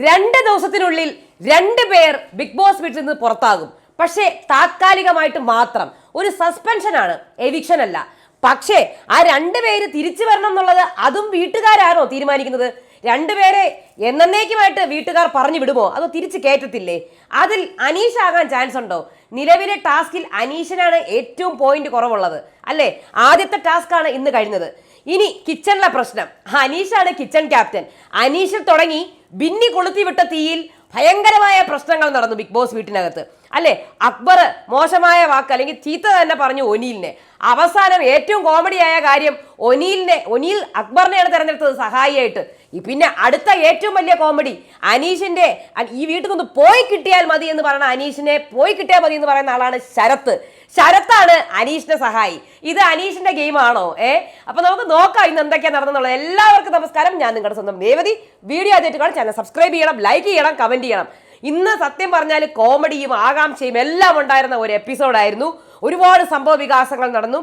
2 ദിവസത്തിനുള്ളിൽ 2 പേർ big boss വീട്ടിൽ നിന്ന് പുറത്താകും. പക്ഷേ താൽക്കാലികമായിട്ട് മാത്രം. ഒരു സസ്പെൻഷനാണ്, എവിക്ഷൻ അല്ല. പക്ഷേ ആ 2 പേര് തിരിച്ചു വരണം എന്നുള്ളത് അതും വീട്ടുകാരാണോ തീരുമാനിക്കുന്നത്? 2 പേരെ എന്നേക്കുമായിട്ട് വീട്ടുകാർ പറഞ്ഞു വിടുമോ, അതോ തിരിച്ചു കയറ്റത്തില്ലേ? അതിൽ അനീഷ് ആകാൻ ചാൻസ് ഉണ്ടോ? നിലവിലെ ടാസ്കിൽ അനീഷിനാണ് ഏറ്റവും പോയിന്റ് കുറവുള്ളത് അല്ലേ? ആദ്യത്തെ ടാസ്ക് ആണ് ഇന്ന് കഴിഞ്ഞത്. ഇനി കിച്ചണിലെ പ്രശ്നം. അനീഷാണ് കിച്ചൺ ക്യാപ്റ്റൻ. അനീഷിൽ തുടങ്ങി ബിന്നി കൊളുത്തി വിട്ട തീയിൽ ഭയങ്കരമായ പ്രശ്നങ്ങൾ നടന്നു ബിഗ് ബോസ് വീട്ടിനകത്ത് അല്ലേ? അക്ബർ മോശമായ വാക്ക് അല്ലെങ്കിൽ ചീത്ത തന്നെ പറഞ്ഞു ഒനീലിനെ. അവസാനം ഏറ്റവും കോമഡിയായ കാര്യം ഒനീൽ അക്ബറിനെയാണ് തെരഞ്ഞെടുത്തത് സഹായിയായിട്ട്. പിന്നെ അടുത്ത ഏറ്റവും വലിയ കോമഡി, അനീഷിന്റെ ഈ വീട്ടിൽ നിന്ന് പോയി കിട്ടിയാൽ മതി എന്ന് പറയുന്ന അനീഷിനെ പോയി കിട്ടിയാൽ മതി എന്ന് പറയുന്ന ആളാണ് ശരത്ത്. ശരത്താണ് അനീഷിന്റെ സഹായി. ഇത് അനീഷിന്റെ ഗെയിമാണോ? അപ്പൊ നമുക്ക് നോക്കാം ഇന്ന് എന്തൊക്കെയാണ് നടന്നുള്ളത്. എല്ലാവർക്കും നമസ്കാരം, ഞാൻ നിങ്ങളുടെ സ്വന്തം രേവതി. വീഡിയോ ആദ്യമായിട്ട് കാണാൻ ചാനൽ സബ്സ്ക്രൈബ് ചെയ്യണം, ലൈക്ക് ചെയ്യണം, കമന്റ് ചെയ്യണം. ഇന്ന് സത്യം പറഞ്ഞാൽ കോമഡിയും ആകാംക്ഷയും എല്ലാം ഉണ്ടായിരുന്ന ഒരു എപ്പിസോഡായിരുന്നു. ഒരുപാട് സംഭവ വികാസങ്ങൾ നടന്നു.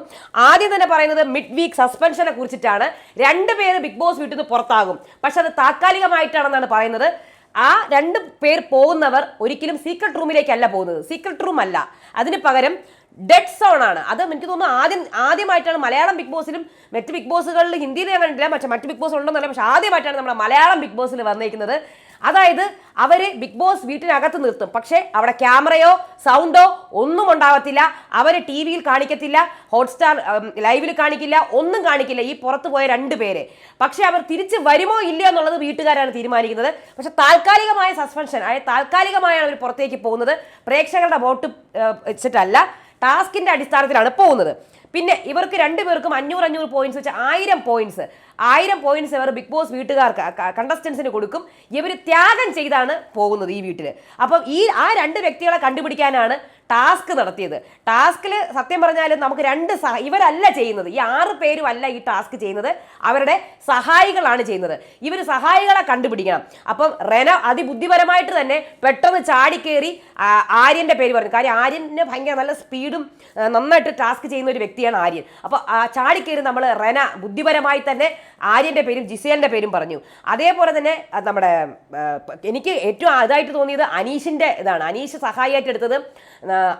ആദ്യം തന്നെ പറയുന്നത് മിഡ് വീക്ക് സസ്പെൻഷനെ കുറിച്ചിട്ടാണ്. 2 പേര് ബിഗ് ബോസ് വീട്ടിൽ നിന്ന് പുറത്താകും, പക്ഷെ അത് താൽക്കാലികമായിട്ടാണെന്നാണ് പറയുന്നത്. ആ 2 പേർ പോകുന്നവർ ഒരിക്കലും സീക്രട്ട് റൂമിലേക്കല്ല പോകുന്നത്. സീക്രട്ട് റൂം അല്ല, അതിന് പകരം ഡെഡ് സോൺ ആണ്. അത് എനിക്ക് തോന്നുന്നു ആദ്യമായിട്ടാണ് മലയാളം ബിഗ് ബോസിലും മറ്റ് ബിഗ് ബോസുകളിൽ ഹിന്ദിയിൽ ഞാൻ കണ്ടിട്ടില്ല, മറ്റ് ബിഗ് ബോസ് ഉണ്ടെന്നല്ല, പക്ഷെ ആദ്യമായിട്ടാണ് നമ്മുടെ മലയാളം ബിഗ് ബോസിൽ വന്നിരിക്കുന്നത്. അതായത് അവര് ബിഗ് ബോസ് വീട്ടിനകത്ത് നിർത്തും, പക്ഷെ അവിടെ ക്യാമറയോ സൗണ്ടോ ഒന്നും ഉണ്ടാവത്തില്ല. അവര് TV-യിൽ കാണിക്കത്തില്ല, ഹോട്ട്സ്റ്റാർ ലൈവിൽ കാണിക്കില്ല, ഒന്നും കാണിക്കില്ല ഈ പുറത്തു പോയ 2 പേരെ. പക്ഷെ അവർ തിരിച്ച് വരുമോ ഇല്ല എന്നുള്ളത് വീട്ടുകാരാണ് തീരുമാനിക്കുന്നത്. പക്ഷെ താൽക്കാലികമായ സസ്പെൻഷൻ, അതായത് താൽക്കാലികമായാണ് അവർ പുറത്തേക്ക് പോകുന്നത്. പ്രേക്ഷകരുടെ വോട്ട് വെച്ചിട്ടല്ല, ടാസ്കിന്റെ അടിസ്ഥാനത്തിലാണ് പോകുന്നത്. പിന്നെ ഇവർക്ക് 2 പേർക്കും 500 പോയിന്റ്സ് വെച്ച് 1000 പോയിന്റ്സ് ഇവർ ബിഗ് ബോസ് വീട്ടുകാർക്ക് കണ്ടസ്റ്റൻസിന് കൊടുക്കും. ഇവർ ത്യാഗം ചെയ്താണ് പോകുന്നത് ഈ വീട്ടിൽ. അപ്പം ആ 2 വ്യക്തികളെ കണ്ടുപിടിക്കാനാണ് ടാസ്ക് നടത്തിയത്. ടാസ്കിൽ സത്യം പറഞ്ഞാൽ നമുക്ക് ഇവരല്ല ചെയ്യുന്നത്, ഈ 6 പേരും അല്ല ഈ ടാസ്ക് ചെയ്യുന്നത്, അവരുടെ സഹായികളാണ് ചെയ്യുന്നത്. ഇവർ സഹായികളെ കണ്ടുപിടിക്കണം. അപ്പം റെന അതിബുദ്ധിപരമായിട്ട് തന്നെ പെട്ടെന്ന് ചാടിക്കേറി ആര്യന്റെ പേര് പറഞ്ഞു. കാര്യം ആര്യന് ഭയങ്കര നല്ല സ്പീഡും നന്നായിട്ട് ടാസ്ക് ചെയ്യുന്ന ഒരു വ്യക്തിയാണ് ആര്യൻ. അപ്പോൾ ചാടിക്കേറി നമ്മൾ റെന ബുദ്ധിപരമായി തന്നെ ആര്യന്റെ പേരും ജിസേലിന്റെ പേരും പറഞ്ഞു. അതേപോലെ തന്നെ നമ്മുടെ എനിക്ക് ഏറ്റവും ഇതായിട്ട് തോന്നിയത് അനീഷിന്റെ ഇതാണ്. അനീഷ് സഹായിയായിട്ട് എടുത്തത്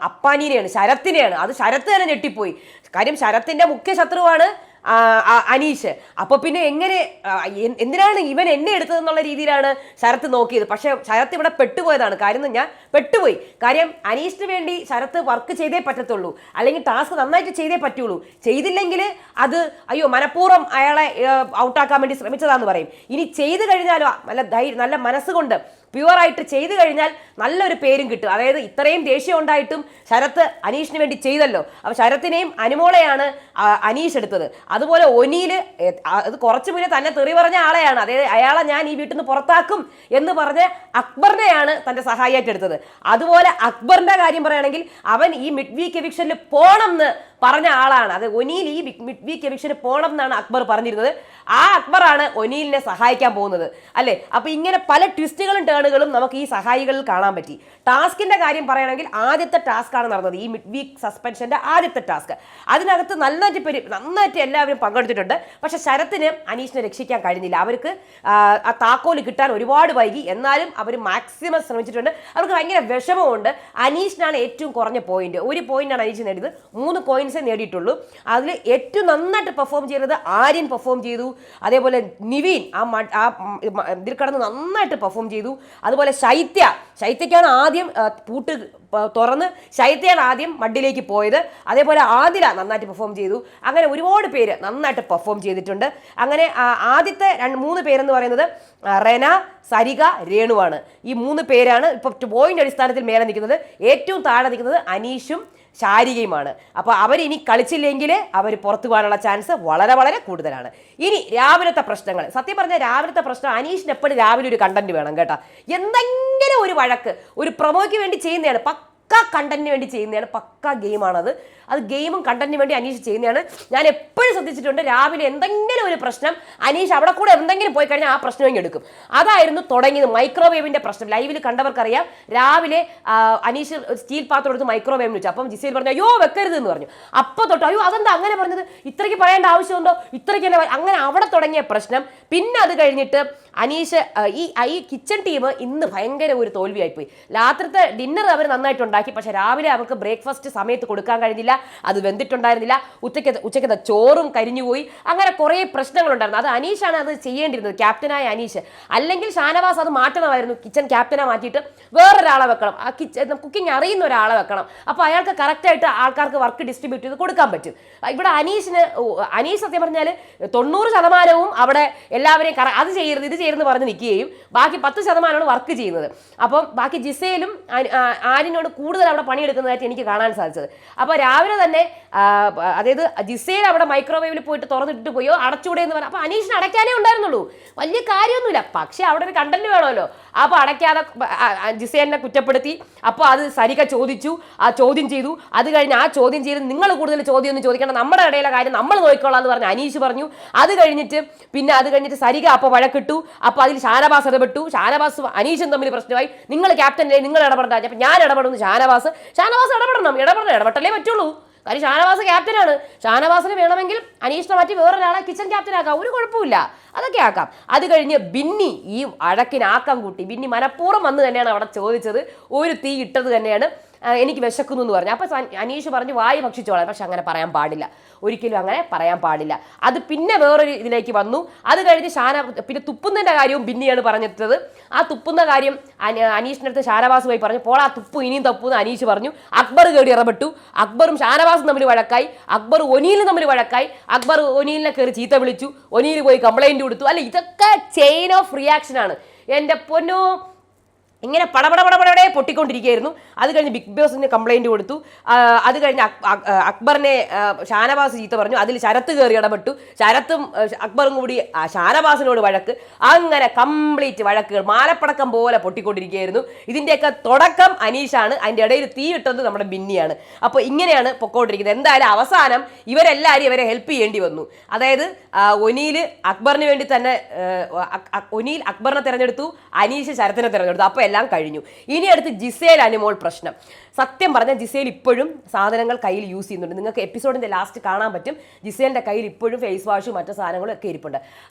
അപ്പാനിനെയാണ്, ശരത്തിനെയാണ്. അത് ശരത്ത് തന്നെ ഞെട്ടിപ്പോയി. കാര്യം ശരത്തിന്റെ മുഖ്യ ശത്രുവാണ് അനീഷ്. അപ്പൊ പിന്നെ എന്തിനാണ് ഇവൻ എന്നെ എടുത്തതെന്നുള്ള രീതിയിലാണ് ശരത്ത് നോക്കിയത്. പക്ഷെ ശരത്ത് ഇവിടെ പെട്ടുപോയതാണ്. കാര്യം ഞാൻ പെട്ടുപോയി. കാര്യം അനീഷിന് വേണ്ടി ശരത്ത് വർക്ക് ചെയ്തേ പറ്റത്തുള്ളൂ, അല്ലെങ്കിൽ ടാസ്ക് നന്നായിട്ട് ചെയ്തേ പറ്റുള്ളൂ. ചെയ്തില്ലെങ്കിൽ അത് അയ്യോ മനഃപൂർവ്വം അയാളെ ഔട്ടാക്കാൻ വേണ്ടി ശ്രമിച്ചതാന്ന് പറയും. ഇനി ചെയ്തു കഴിഞ്ഞാലോ നല്ല മനസ്സുകൊണ്ട് പ്യുവറായിട്ട് ചെയ്തു കഴിഞ്ഞാൽ നല്ലൊരു പേരും കിട്ടും. അതായത് ഇത്രയും ദേഷ്യം ഉണ്ടായിട്ടും ശരത്ത് അനീഷിന് വേണ്ടി ചെയ്തല്ലോ. അപ്പോൾ ശരത്തിനെയും അനുമോളെയാണ് അനീഷ് എടുത്തത്. അതുപോലെ ഒനീല് അത് കുറച്ച് മുന്നേ തന്നെ തെറി പറഞ്ഞ ആളെയാണ്. അതായത് അയാളെ ഞാൻ ഈ വീട്ടിൽ നിന്ന് പുറത്താക്കും എന്ന് പറഞ്ഞ് അക്ബറിനെയാണ് തൻ്റെ സഹായിയായിട്ട് എടുത്തത്. അതുപോലെ അക്ബറിന്റെ കാര്യം പറയുകയാണെങ്കിൽ അവൻ ഈ മിഡ് വീക്ക് എവിക്ഷനിൽ പോകണം എന്ന് പറഞ്ഞ ആളാണ്. അത് ഒനീൽ ഈ മിഡ് വീക്ക് എവിക്ഷന് പോകണം എന്നാണ് അക്ബർ പറഞ്ഞിരുന്നത്. ആ അക്ബറാണ് ഒനീലിനെ സഹായിക്കാൻ പോകുന്നത് അല്ലേ? അപ്പൊ ഇങ്ങനെ പല ട്വിസ്റ്റുകളും ടേണുകളും നമുക്ക് ഈ സഹായികളിൽ കാണാൻ പറ്റി. ടാസ്കിന്റെ കാര്യം പറയുകയാണെങ്കിൽ ആദ്യത്തെ ടാസ്ക് ആണ് നടന്നത്, ഈ മിഡ് വീക്ക് സസ്പെൻഷന്റെ ആദ്യത്തെ ടാസ്ക്. അതിനകത്ത് നന്നായിട്ട് എല്ലാവരും പങ്കെടുത്തിട്ടുണ്ട്. പക്ഷെ ശരത്തിന് അനീഷിനെ രക്ഷിക്കാൻ കഴിഞ്ഞില്ല. അവർക്ക് ആ താക്കോല് കിട്ടാൻ ഒരുപാട് വൈകി. എന്നാലും അവർ മാക്സിമം ശ്രമിച്ചിട്ടുണ്ട്. അവർക്ക് ഭയങ്കര വിഷമമുണ്ട്. അനീഷിനാണ് ഏറ്റവും കുറഞ്ഞ പോയിന്റ്. 1 പോയിന്റാണ് അനീഷ് നേടിയത്. 3 കോയിൻസേ നേടിയിട്ടുള്ളൂ. അതിൽ ഏറ്റവും നന്നായിട്ട് പെർഫോം ചെയ്തത് ആര്യൻ പെർഫോം ചെയ്തു. അതേപോലെ നിവീൻ ഇതിൽ കടന്ന് നന്നായിട്ട് പെർഫോം ചെയ്തു. അതുപോലെ ശൈത്യക്കാണ് ആദ്യം പൂട്ട് തുറന്ന് ശൈത്യയാണ് ആദ്യം മഡിലേക്ക് പോയത്. അതേപോലെ ആദില നന്നായിട്ട് പെർഫോം ചെയ്തു. അങ്ങനെ ഒരുപാട് പേര് നന്നായിട്ട് പെർഫോം ചെയ്തിട്ടുണ്ട്. അങ്ങനെ ആദ്യത്തെ 3 പേരെന്ന് പറയുന്നത് റെന, സരിക, രേണുവാണ്. ഈ 3 പേരാണ് ഇപ്പോൾ പോയിന്റ് അടിസ്ഥാനത്തിൽ മേലെ നിൽക്കുന്നത്. ഏറ്റവും താഴെ നിൽക്കുന്നത് അനീഷും ശാരികയുമാണ്. അപ്പോൾ അവരിനി കളിച്ചില്ലെങ്കിൽ അവർ പുറത്തു പോകാനുള്ള ചാൻസ് വളരെ വളരെ കൂടുതലാണ്. ഇനി രാവിലത്തെ പ്രശ്നങ്ങൾ. സത്യം പറഞ്ഞാൽ രാവിലത്തെ പ്രശ്നം, അനീഷിന് എപ്പോഴും രാവിലെ ഒരു കണ്ടന്റ് വേണം കേട്ടോ. എന്തെങ്കിലും ഒരു വഴക്ക് ഒരു പ്രൊമോയ്ക്ക് വേണ്ടി ചെയ്യുന്നതാണ്. പക്ക കണ്ടന്റിന് വേണ്ടി ചെയ്യുന്നതാണ്, പക്ക ഗെയിമാണത്. അത് ഗെയിമും കണ്ടന്റിന് വേണ്ടി അനീഷ് ചെയ്യുന്നതാണ്. ഞാൻ എപ്പോഴും ശ്രദ്ധിച്ചിട്ടുണ്ട്, രാവിലെ എന്തെങ്കിലും ഒരു പ്രശ്നം അനീഷ് അവിടെ കൂടെ എന്തെങ്കിലും പോയി കഴിഞ്ഞാൽ ആ പ്രശ്നം ഇങ്ങ് എടുക്കും. അതായിരുന്നു തുടങ്ങിയത്, മൈക്രോവേവിന്റെ പ്രശ്നം. ലൈവിൽ കണ്ടവർക്കറിയാം, രാവിലെ അനീഷ് സ്റ്റീൽ പാത്രം എടുത്ത് മൈക്രോവേവിന് വെച്ചു. അപ്പം ജിസേൽ പറഞ്ഞു അയ്യോ വെക്കരുത് എന്ന് പറഞ്ഞു. അപ്പോൾ തൊട്ട് അയ്യോ അതെന്താ അങ്ങനെ പറഞ്ഞത്, ഇത്രയ്ക്ക് പറയേണ്ട ആവശ്യമുണ്ടോ, ഇത്രയ്ക്ക് തന്നെ അങ്ങനെ അവിടെ തുടങ്ങിയ പ്രശ്നം. പിന്നെ അത് കഴിഞ്ഞിട്ട് അനീഷ് ഈ കിച്ചൺ ടീം ഇന്ന് ഭയങ്കര ഒരു തോൽവിയായിപ്പോയി. രാത്രിത്തെ ഡിന്നർ അവർ നന്നായിട്ടുണ്ടാക്കി, പക്ഷെ രാവിലെ അവർക്ക് ബ്രേക്ക്ഫാസ്റ്റ് സമയത്ത് കൊടുക്കാൻ കഴിഞ്ഞില്ല, അത് വെന്തിട്ടുണ്ടായിരുന്നില്ല. ഉച്ചക്കത്തെ ചോറും കരിഞ്ഞുപോയി. അങ്ങനെ കുറേ പ്രശ്നങ്ങളുണ്ടായിരുന്നു. അത് അനീഷാണ് അത് ചെയ്യേണ്ടിരുന്നത്, ക്യാപ്റ്റനായ അനീഷ്. അല്ലെങ്കിൽ ഷാനവാസ് അത് മാറ്റണമായിരുന്നു, കിച്ചൺ ക്യാപ്റ്റനെ മാറ്റിയിട്ട് വേറൊരാളെ വെക്കണം, ആ കുക്കിംഗ് അറിയുന്ന ഒരാളെ വെക്കണം. അപ്പോൾ അയാൾക്ക് കറക്റ്റായിട്ട് ആൾക്കാർക്ക് വർക്ക് ഡിസ്ട്രിബ്യൂട്ട് ചെയ്ത് കൊടുക്കാൻ പറ്റും. ഇവിടെ അനീഷ് സത്യം പറഞ്ഞാൽ 90% അവിടെ എല്ലാവരെയും അത് ചെയ്യരുത് ഇത് ചെയ്യരുതെന്ന് പറഞ്ഞ് നിൽക്കുകയും ബാക്കി 10% വർക്ക് ചെയ്യുന്നത്. അപ്പം ബാക്കി ജിസേലും ആര്യനോട് കൂടുതൽ അവിടെ പണിയെടുക്കുന്നതായിട്ട് എനിക്ക് കാണാൻ സാധിച്ചത്. അപ്പോൾ രാവിലെ തന്നെ അതായത് ജിസേൽ അവിടെ മൈക്രോവേവിൽ പോയിട്ട് തുറന്നിട്ട് പോയോ അടച്ചുകൂടെ എന്ന് പറഞ്ഞു. അപ്പോൾ അനീഷിന് അടയ്ക്കാനേ ഉണ്ടായിരുന്നുള്ളൂ, വലിയ കാര്യമൊന്നുമില്ല. പക്ഷേ അവിടെ ഒരു കണ്ടന്റ് വേണമല്ലോ. അപ്പോൾ അടയ്ക്കാതെ ജിസേലിനെ കുറ്റപ്പെടുത്തി. അപ്പോൾ അത് സരിക ചോദിച്ചു, ആ ചോദ്യം ചെയ്തു. അത് കഴിഞ്ഞ് ആ ചോദ്യം ചെയ്ത് നിങ്ങൾ കൂടുതൽ ചോദ്യമൊന്നും ചോദിക്കേണ്ട, നമ്മുടെ ഇടയിലെ കാര്യം നമ്മൾ നോക്കിക്കോളാം എന്ന് പറഞ്ഞ് അനീഷ് പറഞ്ഞു. അത് കഴിഞ്ഞിട്ട് സരിക അപ്പോൾ വഴക്കിട്ടു. അപ്പോൾ അതിൽ ഷാനവാസ് ഇടപെട്ടു. ഷാനവാസ് അനീഷും തമ്മിൽ പ്രശ്നമായി. നിങ്ങൾ ക്യാപ്റ്റനല്ലേ, നിങ്ങൾ ഇടപെടണ്ട. അപ്പം ഞാൻ ഇടപെടുന്നു. ഷാനവാസ് ഇടപെട്ടല്ലേ പറ്റുള്ളൂ. കാര്യം ഷാനവാസ് ക്യാപ്റ്റനാണ്. ഷാനവാസിന് വേണമെങ്കിൽ അനീഷിനെ മാറ്റി വേറൊരാളെ കിച്ചൺ ക്യാപ്റ്റനാക്കാം, ഒരു കുഴപ്പമില്ല, അതൊക്കെ ആക്കാം. അത് കഴിഞ്ഞ് ബിന്നി ഈ അഴക്കിനാക്കം കൂട്ടി. ബിന്നി മനഃപൂർവ്വം വന്ന് തന്നെയാണ് അവിടെ ചോദിച്ചത്, ഒരു തീ ഇട്ടത് തന്നെയാണ്. എനിക്ക് വിശക്കുന്നു എന്ന് പറഞ്ഞു. അപ്പോൾ അനീഷ് പറഞ്ഞു വായി ഭക്ഷിച്ചോളാം. പക്ഷെ അങ്ങനെ പറയാൻ പാടില്ല, ഒരിക്കലും അങ്ങനെ പറയാൻ പാടില്ല. അത് പിന്നെ വേറൊരു ഇതിലേക്ക് വന്നു. അത് കഴിഞ്ഞ് പിന്നെ തുപ്പുന്നതിൻ്റെ കാര്യവും ബിന്നിയാണ് പറഞ്ഞിട്ടത്. ആ തുപ്പുന്ന കാര്യം അനീഷിൻ്റെ അടുത്ത് ഷാനവാസ് പോയി പറഞ്ഞു, പോൾ ആ തുപ്പു ഇനിയും തപ്പുന്ന് അനീഷ് പറഞ്ഞു. അക്ബർ കയറി ഇറപ്പെട്ടു. അക്ബറും ഷാനവാസും തമ്മിൽ വഴക്കായി. അക്ബർ ഒനീലും തമ്മിൽ വഴക്കായി. അക്ബർ ഒനീലിനെ കയറി ചീത്ത വിളിച്ചു. ഒനീൽ പോയി കംപ്ലൈൻറ്റ് കൊടുത്തു. അല്ല, ഇതൊക്കെ ചെയിൻ ഓഫ് റിയാക്ഷൻ ആണ്. എൻ്റെ പൊന്നോ, ഇങ്ങനെ പടപടപടപടേ പൊട്ടിക്കൊണ്ടിരിക്കുകയായിരുന്നു. അത് കഴിഞ്ഞ് ബിഗ് ബോസിന് കംപ്ലൈൻറ്റ് കൊടുത്തു. അത് കഴിഞ്ഞ് അക്ബറിനെ ഷാനവാസ് ചീത്ത പറഞ്ഞു. അതിൽ ശരത്ത് കയറി ഇടപെട്ടു. ശരത്തും അക്ബറും കൂടി ഷാനവാസിനോട് വഴക്ക്. അങ്ങനെ കംപ്ലീറ്റ് വഴക്കുകൾ മാലപ്പടക്കം പോലെ പൊട്ടിക്കൊണ്ടിരിക്കുകയായിരുന്നു. ഇതിൻ്റെയൊക്കെ തുടക്കം അനീഷാണ്, അതിൻ്റെ ഇടയിൽ തീ ഇട്ടത് നമ്മുടെ ബിന്നിയാണ്. അപ്പോൾ ഇങ്ങനെയാണ് പൊക്കോണ്ടിരിക്കുന്നത്. എന്തായാലും അവസാനം ഇവരെല്ലാവരും ഇവരെ ഹെൽപ്പ് ചെയ്യേണ്ടി വന്നു. അതായത് ഒനീൽ അക്ബറിന് വേണ്ടി തന്നെ ഒനീൽ അക്ബറിനെ തിരഞ്ഞെടുത്തു, അനീഷ് ശരത്തിനെ തിരഞ്ഞെടുത്തു. അപ്പോൾ എല്ലാം കഴിഞ്ഞു. ഇനി അടുത്ത് ജിസേൽ അനുമോൾ പ്രശ്നം. സത്യം പറഞ്ഞാൽ ജിസേൽ ഇപ്പോഴും സാധനങ്ങൾ കയ്യിൽ യൂസ് ചെയ്യുന്നുണ്ട്. നിങ്ങൾക്ക് എപ്പിസോഡിൻ്റെ ലാസ്റ്റ് കാണാൻ പറ്റും. ജിസേലിൻ്റെ കയ്യിൽ ഇപ്പോഴും ഫേസ് വാഷും മറ്റു സാധനങ്ങളും ഒക്കെ ഇരിപ്പുണ്ട്.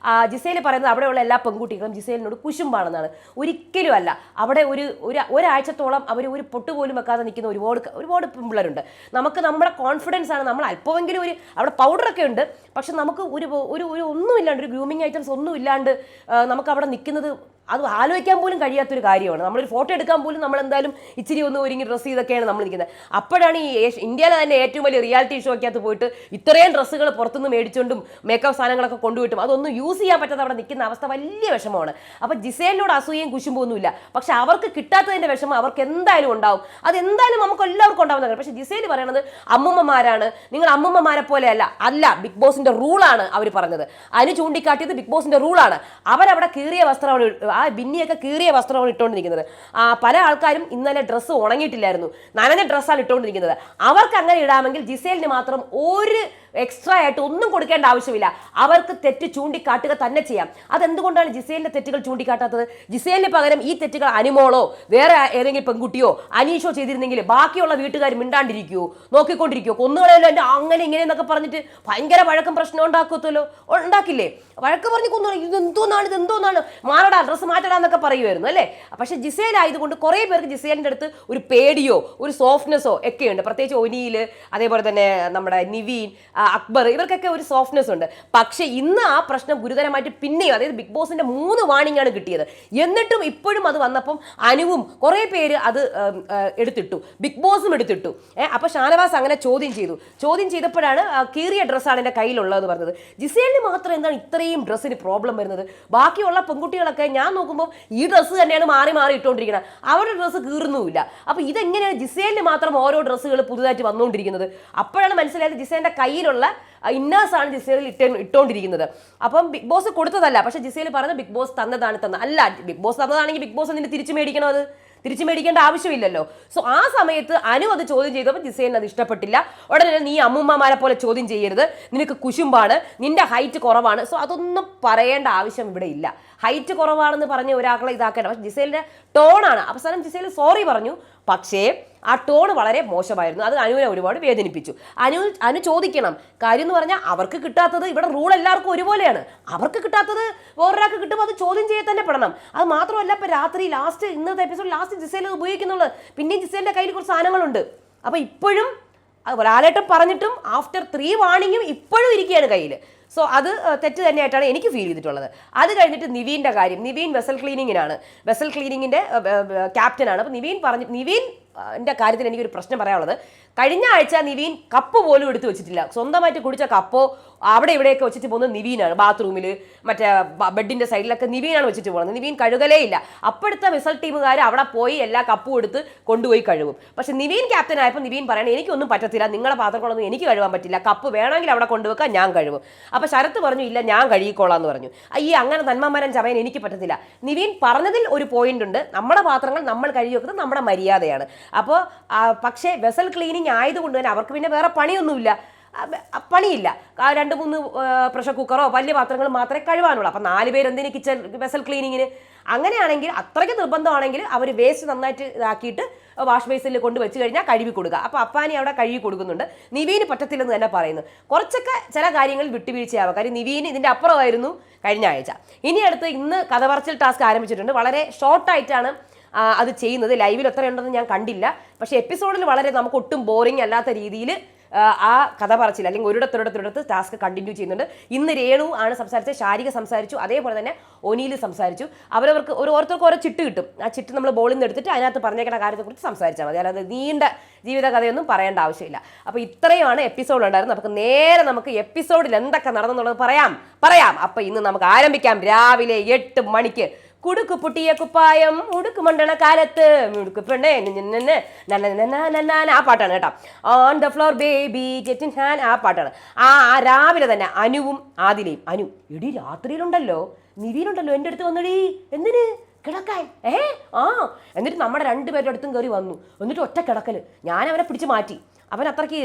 ജിസേൽ പറയുന്നത് അവിടെയുള്ള എല്ലാ പെൺകുട്ടികളും ജിസേലിനോട് കുശുമ്പാണെന്നാണ്. ഒരിക്കലും അല്ല. അവിടെ ഒരാഴ്ചത്തോളം അവർ ഒരു പൊട്ട് പോലും വെക്കാതെ നിൽക്കുന്ന ഒരുപാട് പിള്ളേരുണ്ട്. നമുക്ക് നമ്മുടെ കോൺഫിഡൻസ് ആണ്, നമ്മൾ അല്പമെങ്കിലും അവിടെ പൗഡറൊക്കെ ഉണ്ട്, പക്ഷെ നമുക്ക് ഒരു ഒന്നുമില്ലാണ്ട്, ഒരു ഗ്രൂമിങ് ഐറ്റംസ് ഒന്നും ഇല്ലാണ്ട് നമുക്ക് അവിടെ നിൽക്കുന്നത് അത് ആലോചിക്കാൻ പോലും കഴിയാത്തൊരു കാര്യമാണ്. നമ്മളൊരു ഫോട്ടോ എടുക്കാൻ പോലും നമ്മൾ എന്തായാലും ഇച്ചിരി ഒന്ന് ഒരുങ്ങി ഡ്രസ്സ് ചെയ്തൊക്കെയാണ് നമ്മൾ നിൽക്കുന്നത്. അപ്പോഴാണ് ഈ ഇന്ത്യയിലെ തന്നെ ഏറ്റവും വലിയ റിയാലിറ്റി ഷോയ്ക്കകത്ത് പോയിട്ട് ഇത്രയും ഡ്രസ്സുകൾ പുറത്തുനിന്ന് മേടിച്ചുകൊണ്ടും മേക്കപ്പ് സാധനങ്ങളൊക്കെ കൊണ്ടുപോയിട്ടും അതൊന്നും യൂസ് ചെയ്യാൻ പറ്റാതെ അവിടെ നിൽക്കുന്ന അവസ്ഥ വലിയ വിഷമമാണ്. അപ്പോൾ ജിസേലിനോട് അസൂയയും കുശുമ്പൊന്നുമില്ല, പക്ഷെ അവർക്ക് കിട്ടാത്തതിൻ്റെ വിഷമം അവർക്ക് എന്തായാലും ഉണ്ടാവും. അതെന്തായാലും നമുക്ക് എല്ലാവർക്കും ഉണ്ടാവുന്ന കാര്യം. പക്ഷേ ജിസേൽ പറയണത് അമ്മൂമ്മമാരാണ്, നിങ്ങൾ അമ്മൂമ്മമാരെ പോലെ അല്ല ബിഗ് ബോസിന്റെ റൂളാണ് അവർ പറഞ്ഞത്. അതിന് ചൂണ്ടിക്കാട്ടിയത് ബിഗ് ബോസിന്റെ റൂളാണ്. അവരവിടെ കീറിയ വസ്ത്രമാണ്, ആ ബിന്നിയൊക്കെ കീറിയ വസ്ത്രമാണ് ഇട്ടുകൊണ്ടിരിക്കുന്നത്. പല ആൾക്കാരും ഇന്നലെ ഡ്രസ്സ് ഉണങ്ങിയിട്ടില്ലായിരുന്നു, നനഞ്ഞ ഡ്രസ്സാണ് ഇട്ടുകൊണ്ടിരിക്കുന്നത്. അവർക്ക് അങ്ങനെ ഇടാമെങ്കിൽ ജിസേലിന് മാത്രം ഒരു എക്സ്ട്രാ ആയിട്ട് ഒന്നും കൊടുക്കേണ്ട ആവശ്യമില്ല. അവർക്ക് തെറ്റ് ചൂണ്ടിക്കാട്ടുക തന്നെ ചെയ്യാം. അതെന്തുകൊണ്ടാണ് ജിസേലിന്റെ തെറ്റുകൾ ചൂണ്ടിക്കാട്ടാത്തത്? ജിസേലിന് പകരം ഈ തെറ്റുകൾ അനുമോളോ വേറെ ഏതെങ്കിലും പെൺകുട്ടിയോ അനീഷോ ചെയ്തിരുന്നെങ്കിൽ ബാക്കിയുള്ള വീട്ടുകാർ മിണ്ടാണ്ടിരിക്കുവോ, നോക്കിക്കൊണ്ടിരിക്കുവോ? കൊന്നുകളയല്ലോ എൻ്റെ അങ്ങനെ ഇങ്ങനെ എന്നൊക്കെ പറഞ്ഞിട്ട് ഭയങ്കര വഴക്കം പ്രശ്നം ഉണ്ടാക്കില്ലേ? വഴക്ക് പറഞ്ഞ് കൊന്നു, ഇതെന്തോന്നാണ് മാറടാ, ഡ്രസ്സ് മാറ്റടാ എന്നൊക്കെ പറയുമായിരുന്നു അല്ലേ? പക്ഷേ ജിസേൽ ആയതുകൊണ്ട് കുറേ പേർക്ക് ജിസേലിൻ്റെ അടുത്ത് ഒരു പേടിയോ ഒരു സോഫ്റ്റ്നെസ്സോ ഒക്കെയുണ്ട്. പ്രത്യേകിച്ച് ഒനീൽ, അതേപോലെ തന്നെ നമ്മുടെ നിവീൻ, അക്ബർ, ഇവർക്കൊക്കെ ഒരു സോഫ്റ്റ്നെസ് ഉണ്ട്. പക്ഷേ ഇന്ന് ആ പ്രശ്നം ഗുരുതരമായിട്ട് പിന്നെയും, അതായത് ബിഗ് ബോസിന്റെ 3 വാണിംഗ് ആണ് കിട്ടിയത്. എന്നിട്ടും ഇപ്പോഴും അത് വന്നപ്പം അനുവും കുറേ പേര് അത് എടുത്തിട്ടു, ബിഗ് ബോസും എടുത്തിട്ടു. അപ്പോൾ ഷാനവാസ് അങ്ങനെ ചോദ്യം ചെയ്തപ്പോഴാണ് കീറിയ ഡ്രസ്സാണ് എൻ്റെ കയ്യിലുള്ളതെന്ന് പറഞ്ഞത്. ജിസേലിന് മാത്രം എന്താണ് ഇത്രയും ഡ്രസ്സിന് പ്രോബ്ലം വരുന്നത്? ബാക്കിയുള്ള പെൺകുട്ടികളൊക്കെ ഞാൻ നോക്കുമ്പോൾ ഈ ഡ്രസ്സ് തന്നെയാണ് മാറി ഇട്ടുകൊണ്ടിരിക്കുന്നത്, അവരുടെ ഡ്രസ്സ് കീറുന്നുമില്ല. അപ്പോൾ ഇതെങ്ങനെയാണ് ജിസേലിന് മാത്രം ഓരോ ഡ്രസ്സുകൾ പുതുതായിട്ട് വന്നുകൊണ്ടിരിക്കുന്നത്? അപ്പോഴാണ് മനസ്സിലായത് ജിസേലിൻ്റെ കയ്യിലുള്ള ഇന്നേഴ്സാണ് ജിസേൽ ഇട്ടുകൊണ്ടിരിക്കുന്നത്. അപ്പം ബിഗ് ബോസ് കൊടുത്തതല്ല, പക്ഷെ ജിസേൽ പറഞ്ഞ ബിഗ് ബോസ് തന്നതാണ്. അല്ല, ബിഗ് ബോസ് തന്നതാണെങ്കിൽ ബിഗ് ബോസ് അതിന് തിരിച്ചു മേടിക്കണം. അത് തിരിച്ചു മേടിക്കേണ്ട ആവശ്യമില്ലല്ലോ. സോ ആ സമയത്ത് അനു അത് ചോദ്യം ചെയ്തപ്പോൾ ജിസേലിന് അത് ഇഷ്ടപ്പെട്ടില്ല. ഉടനെ നീ അമ്മൂമ്മമാരെ പോലെ ചോദ്യം ചെയ്യരുത്, നിനക്ക് കുശുമ്പാണ്, നിന്റെ ഹൈറ്റ് കുറവാണ്. സോ അതൊന്നും പറയേണ്ട ആവശ്യം ഇവിടെ ഇല്ല. ഹൈറ്റ് കുറവാണെന്ന് പറഞ്ഞ് ഒരാളെ ഇതാക്കേണ്ട. പക്ഷെ ജിസേലിന്റെ ടോണാണ്. അവസാനം ജിസേൽ സോറി പറഞ്ഞു, പക്ഷേ ആ ടോൺ വളരെ മോശമായിരുന്നു. അത് അനുവിനെ ഒരുപാട് വേദനിപ്പിച്ചു. അനു ചോദിക്കണം. കാര്യം എന്ന് പറഞ്ഞാൽ അവർക്ക് കിട്ടാത്തത്, ഇവിടെ റൂൾ എല്ലാവർക്കും ഒരുപോലെയാണ്. അവർക്ക് കിട്ടാത്തത് വേറൊരാൾക്ക് കിട്ടുമ്പോൾ അത് ചോദ്യം ചെയ്ത് തന്നെ പെടണം. അത് മാത്രമല്ല ഇപ്പൊ രാത്രി ലാസ്റ്റ് ഇന്നത്തെ എപ്പിസോഡ് ലാസ്റ്റ് ജിസേൽ ഉപയോഗിക്കുന്നുള്ളൂ. പിന്നെയും ജിസേലിന്റെ കയ്യിൽ കുറച്ച് സാധനങ്ങളുണ്ട്. അപ്പൊ ഇപ്പോഴും ലാലേട്ടൻ പറഞ്ഞിട്ടും ആഫ്റ്റർ 3 വാണിങ്ങും ഇപ്പോഴും ഇരിക്കുകയാണ് കയ്യിൽ. സോ അത് തെറ്റ് തന്നെയായിട്ടാണ് എനിക്ക് ഫീൽ ചെയ്തിട്ടുള്ളത്. അത് കഴിഞ്ഞിട്ട് നിവീൻ്റെ കാര്യം. നിവീൻ വെസൽ ക്ലീനിങ്ങിനാണ്, വെസൽ ക്ലീനിങ്ങിൻ്റെ ക്യാപ്റ്റനാണ്. അപ്പോൾ നിവീൻ്റെ കാര്യത്തിൽ എനിക്കൊരു പ്രശ്നം പറയാനുള്ളത്, കഴിഞ്ഞ ആഴ്ച നിവീൻ കപ്പ് പോലും എടുത്ത് വെച്ചിട്ടില്ല. സ്വന്തമായിട്ട് കുടിച്ച കപ്പോ അവിടെ ഇവിടെയൊക്കെ വെച്ചിട്ട് പോകുന്നത് നിവീനാണ്. ബാത്റൂമിൽ മറ്റേ ബെഡിൻ്റെ സൈഡിലൊക്കെ നിവീനാണ് വെച്ചിട്ട് പോകുന്നത്. നിവീൻ കഴുകലേ ഇല്ല. അപ്പോഴത്തെ വെസൽ ടീമുകാർ അവിടെ പോയി എല്ലാ കപ്പും എടുത്ത് കൊണ്ടുപോയി കഴുകും. പക്ഷെ നിവീൻ ക്യാപ്റ്റൻ ആയപ്പോൾ നിവീൻ പറയണേ എനിക്കൊന്നും പറ്റത്തില്ല, നിങ്ങളെ പാത്രങ്ങളൊന്നും എനിക്ക് കഴുകാൻ പറ്റില്ല, കപ്പ് വേണമെങ്കിൽ അവിടെ കൊണ്ടുവെക്കാൻ ഞാൻ കഴുകും. അപ്പോൾ ശരത്ത് പറഞ്ഞു ഇല്ല ഞാൻ കഴുകിക്കോളാം എന്ന് പറഞ്ഞു. ഈ അങ്ങനെ നന്മമരം ചമയാൻ എനിക്ക് പറ്റത്തില്ല. നിവീൻ പറഞ്ഞതിൽ ഒരു പോയിന്റ് ഉണ്ട്, നമ്മുടെ പാത്രങ്ങൾ നമ്മൾ കഴുകി വെക്കുന്നത് നമ്മുടെ മര്യാദയാണ്. അപ്പോൾ പക്ഷേ വെസൽ ക്ലീനിങ് ആയതുകൊണ്ട് തന്നെ അവർക്ക് പിന്നെ വേറെ പണിയൊന്നുമില്ല, പണിയില്ല. 2-3 പ്രഷർ കുക്കറോ വലിയ പാത്രങ്ങൾ മാത്രമേ കഴുകാനുള്ളൂ. അപ്പം 4 പേര് എന്തിന് കിച്ചൺ വെസൽ ക്ലീനിങ്ങിന്? അങ്ങനെയാണെങ്കിൽ അത്രയ്ക്ക് നിർബന്ധമാണെങ്കിൽ അവർ വേസ്റ്റ് നന്നായിട്ട് ഇതാക്കിയിട്ട് വാഷ് ബേസിൽ കൊണ്ട് വെച്ച് കഴിഞ്ഞാൽ കഴുകി കൊടുക്കുക. അപ്പോൾ അപ്പാനി അവിടെ കഴുകി കൊടുക്കുന്നുണ്ട്. നിവീന് പറ്റത്തില്ലെന്ന് തന്നെ പറയുന്നു. കുറച്ചൊക്കെ ചില കാര്യങ്ങളിൽ വിട്ടുവീഴ്ചയാവാം. കാര്യം നിവീന് ഇതിൻ്റെ അപ്പുറമായിരുന്നു കഴിഞ്ഞ ആഴ്ച. ഇനി അടുത്ത് ഇന്ന് കഥ പറച്ചിൽ ടാസ്ക് ആരംഭിച്ചിട്ടുണ്ട്. വളരെ ഷോർട്ടായിട്ടാണ് അത് ചെയ്യുന്നത്. ലൈവിൽ എത്ര ഉണ്ടെന്ന് ഞാൻ കണ്ടില്ല. പക്ഷേ എപ്പിസോഡിൽ വളരെ നമുക്ക് ഒട്ടും ബോറിംഗ് അല്ലാത്ത രീതിയിൽ ആ കഥ പറച്ചില്ല അല്ലെങ്കിൽ ഒരിടത്തൊരിടത്തൊരിടത്ത് ടാസ്ക് കണ്ടിന്യൂ ചെയ്യുന്നുണ്ട്. ഇന്ന് രേണു ആണ് സംസാരിച്ചത്, ശാരിക സംസാരിച്ചു, അതേപോലെ തന്നെ ഒനീൽ സംസാരിച്ചു. അവരവർക്ക് ഓരോരുത്തർക്കും ഓരോ ചിട്ട് കിട്ടും. ആ ചിട്ട് നമ്മൾ ബോളിൽ നിന്ന് എടുത്തിട്ട് അതിനകത്ത് പറഞ്ഞേക്കുന്ന കാര്യത്തെക്കുറിച്ച് സംസാരിച്ചാൽ മതി. അല്ലാതെ നീണ്ട ജീവിത കഥയൊന്നും പറയേണ്ട ആവശ്യമില്ല. അപ്പോൾ ഇത്രയുമാണ് എപ്പിസോഡ് ഉണ്ടായിരുന്നത്. നമുക്ക് എപ്പിസോഡിൽ എന്തൊക്കെ നടന്നെന്നുള്ളത് പറയാം. അപ്പോൾ ഇന്ന് നമുക്ക് ആരംഭിക്കാം. രാവിലെ 8 മണിക്ക് കുടുക്ക് പൊട്ടിയ കുപ്പായം ഉടുക്ക് മണ്ടണ കാലത്ത് മുടുക്ക് പെണ്ണേ ആ പാട്ടാണ് കേട്ടോ. On the floor baby get in hand ആ പാട്ടാണ്. രാവിലെ തന്നെ അനുവും ആദിലയും. അനു എടി രാത്രിയിലുണ്ടല്ലോ നിവീനുണ്ടല്ലോ എൻ്റെ അടുത്ത് വന്നടി, എന്തിന് കിടക്കാൻ? എന്നിട്ട് നമ്മുടെ 2 പേരുടെ അടുത്തും കയറി വന്നു. എന്നിട്ട് ഒറ്റ കിടക്കല്. ഞാൻ അവനെ പിടിച്ച് മാറ്റി. അവൻ അത്രയ്ക്ക്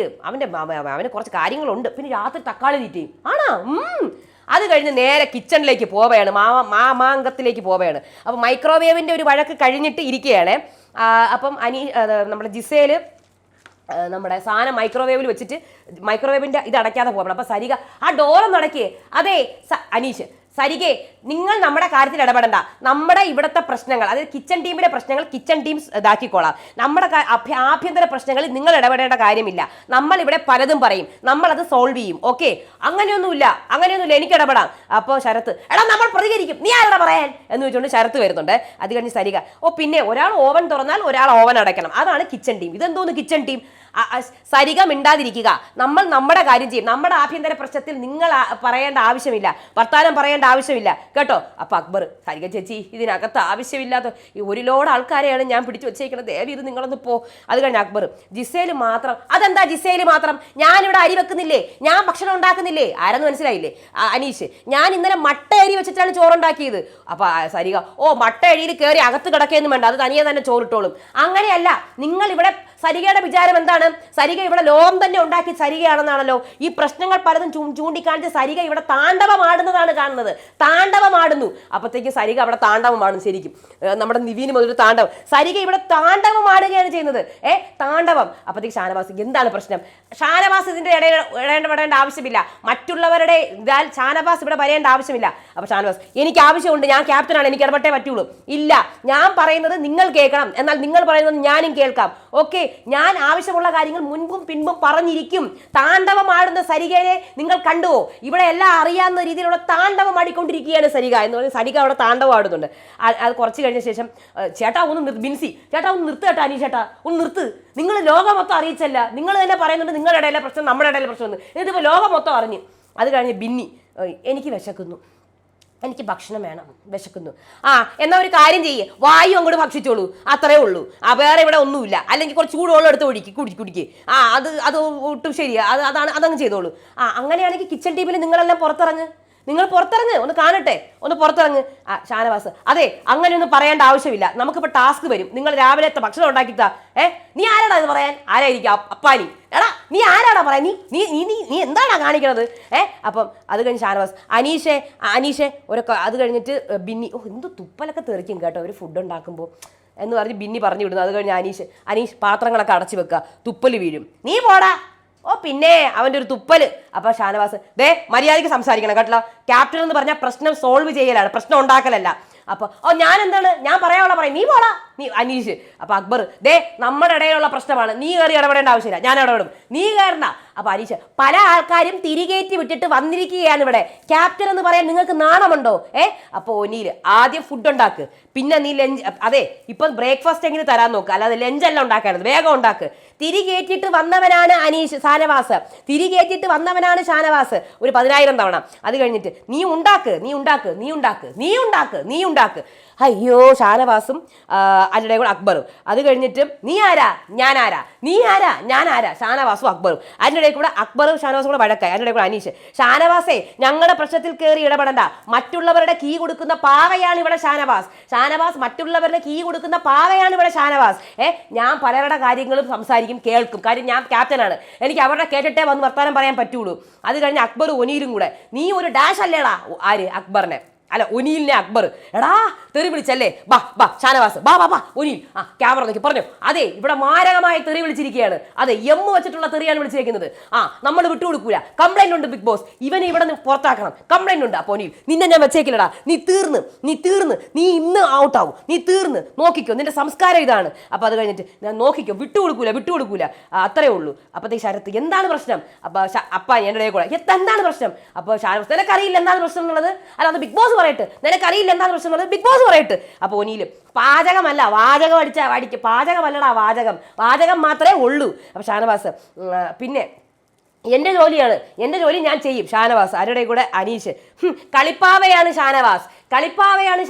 അവന് കുറച്ച് കാര്യങ്ങളുണ്ട്. പിന്നെ രാത്രി തക്കാളി തീറ്റയും ആണോ. അത് കഴിഞ്ഞ് നേരെ കിച്ചണിലേക്ക് പോവുകയാണ്, മാമാങ്കത്തിലേക്ക് പോവുകയാണ്. അപ്പം മൈക്രോവേവിൻ്റെ ഒരു വഴക്ക് കഴിഞ്ഞിട്ട് ഇരിക്കുകയാണ്. അപ്പം നമ്മുടെ ജിസേൽ നമ്മുടെ സാധനം മൈക്രോവേവിൽ വെച്ചിട്ട് മൈക്രോവേവിൻ്റെ ഇത് അടയ്ക്കാതെ പോകണം. അപ്പം സരിക ആ ഡോറൊന്ന് അടയ്ക്കേ. അതെ അനീഷ്, സരികെ നിങ്ങൾ നമ്മുടെ കാര്യത്തിൽ ഇടപെടണ്ട. നമ്മുടെ ഇവിടുത്തെ പ്രശ്നങ്ങൾ, അതായത് കിച്ചൺ ടീമിലെ പ്രശ്നങ്ങൾ കിച്ചൺ ടീം ഇതാക്കിക്കോളാം. നമ്മുടെ ആഭ്യന്തര പ്രശ്നങ്ങളിൽ നിങ്ങൾ ഇടപെടേണ്ട കാര്യമില്ല. നമ്മൾ ഇവിടെ പലതും പറയും, നമ്മളത് സോൾവ് ചെയ്യും. ഓക്കെ, അങ്ങനെയൊന്നുമില്ല, എനിക്ക് ഇടപെടാം. അപ്പോൾ ശരത്ത് എടാ നമ്മൾ പ്രതികരിക്കും, നീ ആരുടെ പറയാൻ എന്ന് വെച്ചുകൊണ്ട് ശരത്ത് വരുന്നുണ്ട്. അത് കഴിഞ്ഞ് സരിക പിന്നെ ഒരാൾ ഓവൻ തുറന്നാൽ ഒരാൾ ഓവൻ അടയ്ക്കണം. അതാണ് കിച്ചൺ ടീം. ഇതെന്തോന്ന് കിച്ചൺ ടീം? സരിക മിണ്ടാതിരിക്കുക. നമ്മൾ നമ്മുടെ കാര്യം ചെയ്യും. നമ്മുടെ ആഭ്യന്തര പ്രശ്നത്തിൽ നിങ്ങൾ പറയേണ്ട ആവശ്യമില്ല, വർത്താനം പറയേണ്ട ആവശ്യമില്ല കേട്ടോ. അപ്പൊ അക്ബർ, സരിക ചേച്ചി ഇതിനകത്ത് ആവശ്യമില്ലാത്ത ഒരു ലോഡ് ആൾക്കാരെയാണ് ഞാൻ പിടിച്ചു വെച്ചേക്കുന്നത്, ദയവ് ഇത് നിങ്ങളൊന്ന് പോ. അത് കഴിഞ്ഞ അക്ബർ, ജിസേല് മാത്രം. അതെന്താ ജിസേല് മാത്രം? ഞാനിവിടെ അരി വെക്കുന്നില്ലേ, ഞാൻ ഭക്ഷണം ഉണ്ടാക്കുന്നില്ലേ? ആരെന്ന് മനസ്സിലായില്ലേ അനീഷ്? ഞാൻ ഇന്നലെ മട്ട അരി വെച്ചിട്ടാണ് ചോറുണ്ടാക്കിയത്. അപ്പൊ സരിക, മട്ട അരിയിൽ കയറി അകത്ത് കിടക്കുകയൊന്നും വേണ്ട, അത് തനിയെ തന്നെ ചോറിട്ടോളും. അങ്ങനെയല്ല, നിങ്ങൾ ഇവിടെ സരികയുടെ വിചാരം എന്താണ്? സരിക ഇവിടെ ലോകം തന്നെ ഉണ്ടാക്കി സരികയാണെന്നാണല്ലോ. ഈ പ്രശ്നങ്ങൾ പലതും ചൂണ്ടിക്കാണിച്ച് സരിക ഇവിടെ താണ്ഡവമാടുന്നതാണ് കാണുന്നത്. താണ്ഡവമാടുന്നു. അപ്പോഴത്തേക്ക് സരിക അവിടെ താണ്ഡവമാടുന്നു. ശരിക്കും നമ്മുടെ നിവീന് മുതൽ താണ്ഡവം, സരിക ഇവിടെ താണ്ഡവമാടുകയാണ് ചെയ്യുന്നത്. താണ്ഡവം. അപ്പോഴത്തേക്ക് ഷാനവാസ്, എന്താണ് പ്രശ്നം? ഷാനവാസ് ഇതിന്റെ ഇടപെടേണ്ട ആവശ്യമില്ല. മറ്റുള്ളവരുടെ ഇതാൽ ഷാനവാസ് ഇവിടെ വരേണ്ട ആവശ്യമില്ല. അപ്പൊ ഷാനവാസ്, എനിക്ക് ആവശ്യമുണ്ട്, ഞാൻ ക്യാപ്റ്റനാണ്, എനിക്ക് ഇടപെട്ടേ പറ്റുള്ളൂ. ഇല്ല, ഞാൻ പറയുന്നത് നിങ്ങൾ കേൾക്കണം, എന്നാൽ നിങ്ങൾ പറയുന്നത് ഞാനും കേൾക്കാം. ഓക്കെ, ഞാൻ ആവശ്യമുള്ള കാര്യങ്ങൾ മുൻപും പിൻപും പറഞ്ഞിരിക്കും. താണ്ഡവമാടുന്ന സരികയെ നിങ്ങൾ കണ്ടുവോ? ഇവിടെ എല്ലാം അറിയാവുന്ന രീതിയിലുള്ള താണ്ഡവം ആടിക്കൊണ്ടിരിക്കുകയാണ് സരിക എന്ന് പറഞ്ഞാൽ സരിക അവിടെ താണ്ഡവം ആടുന്നുണ്ട്. അത് കുറച്ച് കഴിഞ്ഞ ശേഷം ചേട്ടാ ഒന്ന് ബിൻസി ചേട്ടാ ഒന്ന് നിർത്ത് കേട്ടോ, അനീഷ് ചേട്ടാ ഒന്ന് നിർത്ത്. നിങ്ങൾ ലോകം മൊത്തം അറിയിച്ചല്ല, നിങ്ങൾ തന്നെ പറയുന്നുണ്ട് നിങ്ങളുടെ ഇടയിലെ പ്രശ്നം നമ്മുടെ ഇടയിലെ പ്രശ്നം എന്ന്. ഇതിപ്പോൾ ലോകം മൊത്തം അറിഞ്ഞ്. അത് കഴിഞ്ഞ് ബിന്നി, എനിക്ക് വിശക്കുന്നു, എനിക്ക് ഭക്ഷണം വേണം, വിശക്കുന്നു. എന്നാ ഒരു കാര്യം ചെയ്യേ, വായു അങ്ങോട്ട് ഭക്ഷിച്ചോളൂ, അത്രേ ഉള്ളൂ. വേറെ ഇവിടെ ഒന്നുമില്ല. അല്ലെങ്കിൽ കുറച്ച് ചൂടുവെള്ളം എടുത്ത് കുടിക്കുക. അത് ഒട്ടും ശരിയാ, അതങ്ങ് ചെയ്തോളൂ. അങ്ങനെയാണെങ്കിൽ കിച്ചൺ ടീമിൽ നിങ്ങളെല്ലാം പുറത്തിറങ്ങ്. നിങ്ങൾ പുറത്തിറങ്ങ്, ഒന്ന് കാണട്ടെ, ഒന്ന് പുറത്തിറങ്ങ്. ഷാനവാസ് അതെ അങ്ങനെയൊന്നും പറയേണ്ട ആവശ്യമില്ല, നമുക്കിപ്പോൾ ടാസ്ക് വരും, നിങ്ങൾ രാവിലത്തെ ഭക്ഷണം ഉണ്ടാക്കിത്താ. നീ ആരാടാ ഇത് പറയാൻ? ആരായിരിക്കും? അപ്പാനി. എടാ നീ ആരാടാ പറയാൻ? നീ നീ നീ നീ എന്താണാ കാണിക്കണത്? അപ്പം അത് കഴിഞ്ഞ് ഷാനവാസ് അനീഷെ അത് കഴിഞ്ഞിട്ട് ബിന്നി എന്ത് തുപ്പലൊക്കെ തെറിക്കും കേട്ടോ ഒരു ഫുഡ് ഉണ്ടാക്കുമ്പോൾ എന്ന് പറഞ്ഞ് ബിന്നി പറഞ്ഞു വിടുന്നു. അത് കഴിഞ്ഞ് അനീഷ് പാത്രങ്ങളൊക്കെ അടച്ചു വെക്കുക, തുപ്പൽ വീഴും. നീ പോടാ. പിന്നെ അവൻ്റെ ഒരു തുപ്പല്. അപ്പൊ ഷാനവാസ് മര്യാദയ്ക്ക് സംസാരിക്കണം കേട്ടോ, ക്യാപ്റ്റൻ എന്ന് പറഞ്ഞാൽ പ്രശ്നം സോൾവ് ചെയ്യലാണ്, പ്രശ്നം ഉണ്ടാക്കലല്ല. അപ്പൊ ഞാൻ എന്താണ്, ഞാൻ പറയാനുള്ള പറയും, നീ പോടാ നീ അനീഷ്. അപ്പൊ അക്ബർ നമ്മുടെ ഇടയിലുള്ള പ്രശ്നമാണ്, നീ കയറി ഇടപെടേണ്ട ആവശ്യമില്ല, ഞാൻ ഇടപെടും, നീ കയറണ്ട. അപ്പൊ അനീഷ് പല ആൾക്കാരും തിരികേറ്റി വിട്ടിട്ട് വന്നിരിക്കുകയാണ് ഇവിടെ, ക്യാപ്റ്റൻ എന്ന് പറയാൻ നിങ്ങൾക്ക് നാണമുണ്ടോ? അപ്പൊ ഒനീൽ ആദ്യം ഫുഡ് ഉണ്ടാക്ക്, പിന്നെ നീ ലഞ്ച്, അതെ ഇപ്പൊ ബ്രേക്ക്ഫാസ്റ്റ് എങ്ങനെ തരാൻ നോക്കുക, അല്ലാതെ ലഞ്ചെല്ലാം ഉണ്ടാക്കരുത്, വേഗം ഉണ്ടാക്ക്. തിരികേറ്റിട്ട് വന്നവനാണ് ഷാനവാസ്, തിരികേറ്റിട്ട് വന്നവനാണ് ഷാനവാസ് ഒരു 10,000 തവണ. അത് കഴിഞ്ഞിട്ട് നീ ഉണ്ടാക്ക്. അയ്യോ ഷാനവാസും അതിൻ്റെ കൂടെ അക്ബറും. അത് കഴിഞ്ഞിട്ട് നീ ആരാ ഞാൻ ആരാ ഷാനവാസും അക്ബറും. അതിൻ്റെ കൂടെ അക്ബറും ഷാനവാസും കൂടെ വഴക്കായി. അതിൻ്റെ കൂടെ അനീഷ് ഷാനവാസേ ഞങ്ങളുടെ പ്രശ്നത്തിൽ കയറി ഇടപെടണ്ട, മറ്റുള്ളവരുടെ കീ കൊടുക്കുന്ന പാവയാണ് ഇവിടെ ഷാനവാസ് മറ്റുള്ളവരുടെ കീ കൊടുക്കുന്ന പാവയാണ് ഇവിടെ ഷാനവാസ്. ഞാൻ പലരുടെ കാര്യങ്ങളും സംസാരിക്കും, കേൾക്കും, കാര്യം ഞാൻ ക്യാപ്റ്റനാണ്, എനിക്ക് അവരുടെ കേട്ടിട്ടേ വന്ന് വർത്താനം പറയാൻ പറ്റുള്ളൂ. അത് കഴിഞ്ഞ് അക്ബറും ഒനീലും കൂടെ നീ ഒരു ഡാഷ് അല്ലേടാ ആര് ഒനീലിനെ അക്ബർ എടാ തെറി വിളിച്ചല്ലേ, ബാ ഷാനവാസ് ബാ ഒനീൽ ക്യാമറ നോക്കി പറഞ്ഞു, അതെ ഇവിടെ മാരകമായി തെറി വിളിച്ചിരിക്കുകയാണ്, അതെ വെച്ചിട്ടുള്ള തെറിയാണ് വിളിച്ചിരിക്കുന്നത്, നമ്മൾ വിട്ടുകൊടുക്കൂല, കംപ്ലൈന്റ് ഉണ്ട് ബിഗ് ബോസ്, ഇവനെ ഇവിടെ നിന്ന് പുറത്താക്കണം, കംപ്ലൈന്റ് ഉണ്ട്. അപ്പോൾ ഒനീൽ നിന്നെ ഞാൻ വെച്ചേക്കില്ലടാ, നീ തീർന്ന് നീ ഇന്ന് ഔട്ടാവും, നീ തീർന്ന് നോക്കിക്കോ, നിന്റെ സംസ്കാരം ഇതാണ്. അപ്പൊ അത് കഴിഞ്ഞിട്ട് ഞാൻ നോക്കിക്കോ, വിട്ടുകൊടുക്കൂല അത്രേ ഉള്ളൂ. അപ്പത്തേക്ക് ശരത്ത് എന്താണ് പ്രശ്നം? അപ്പ എൻ്റെ കൂടെ എന്താണ് പ്രശ്നം? അപ്പൊ ഷാനവാസ് നിനക്കറിയില്ല എന്താണ് പ്രശ്നം എന്നുള്ളത്, അല്ലാതെ ബിഗ് ബോസ് പറയട്ടെ, നിനക്കറിയില്ല എന്താണ് പ്രശ്നം എന്നുള്ളത്, ബിഗ് ബോസ് പറയട്ടെ. അപ്പൊ ഒനീല് പാചകമല്ല വാചകം പാചകമല്ലടാ വാചകം മാത്രമേ ഉള്ളൂ. അപ്പൊ ഷാനവാസ് പിന്നെ എൻ്റെ ജോലി ഞാൻ ചെയ്യും. ഷാനവാസ് ആരുടെ കൂടെ അനീഷ് കളിപ്പാവയാണ്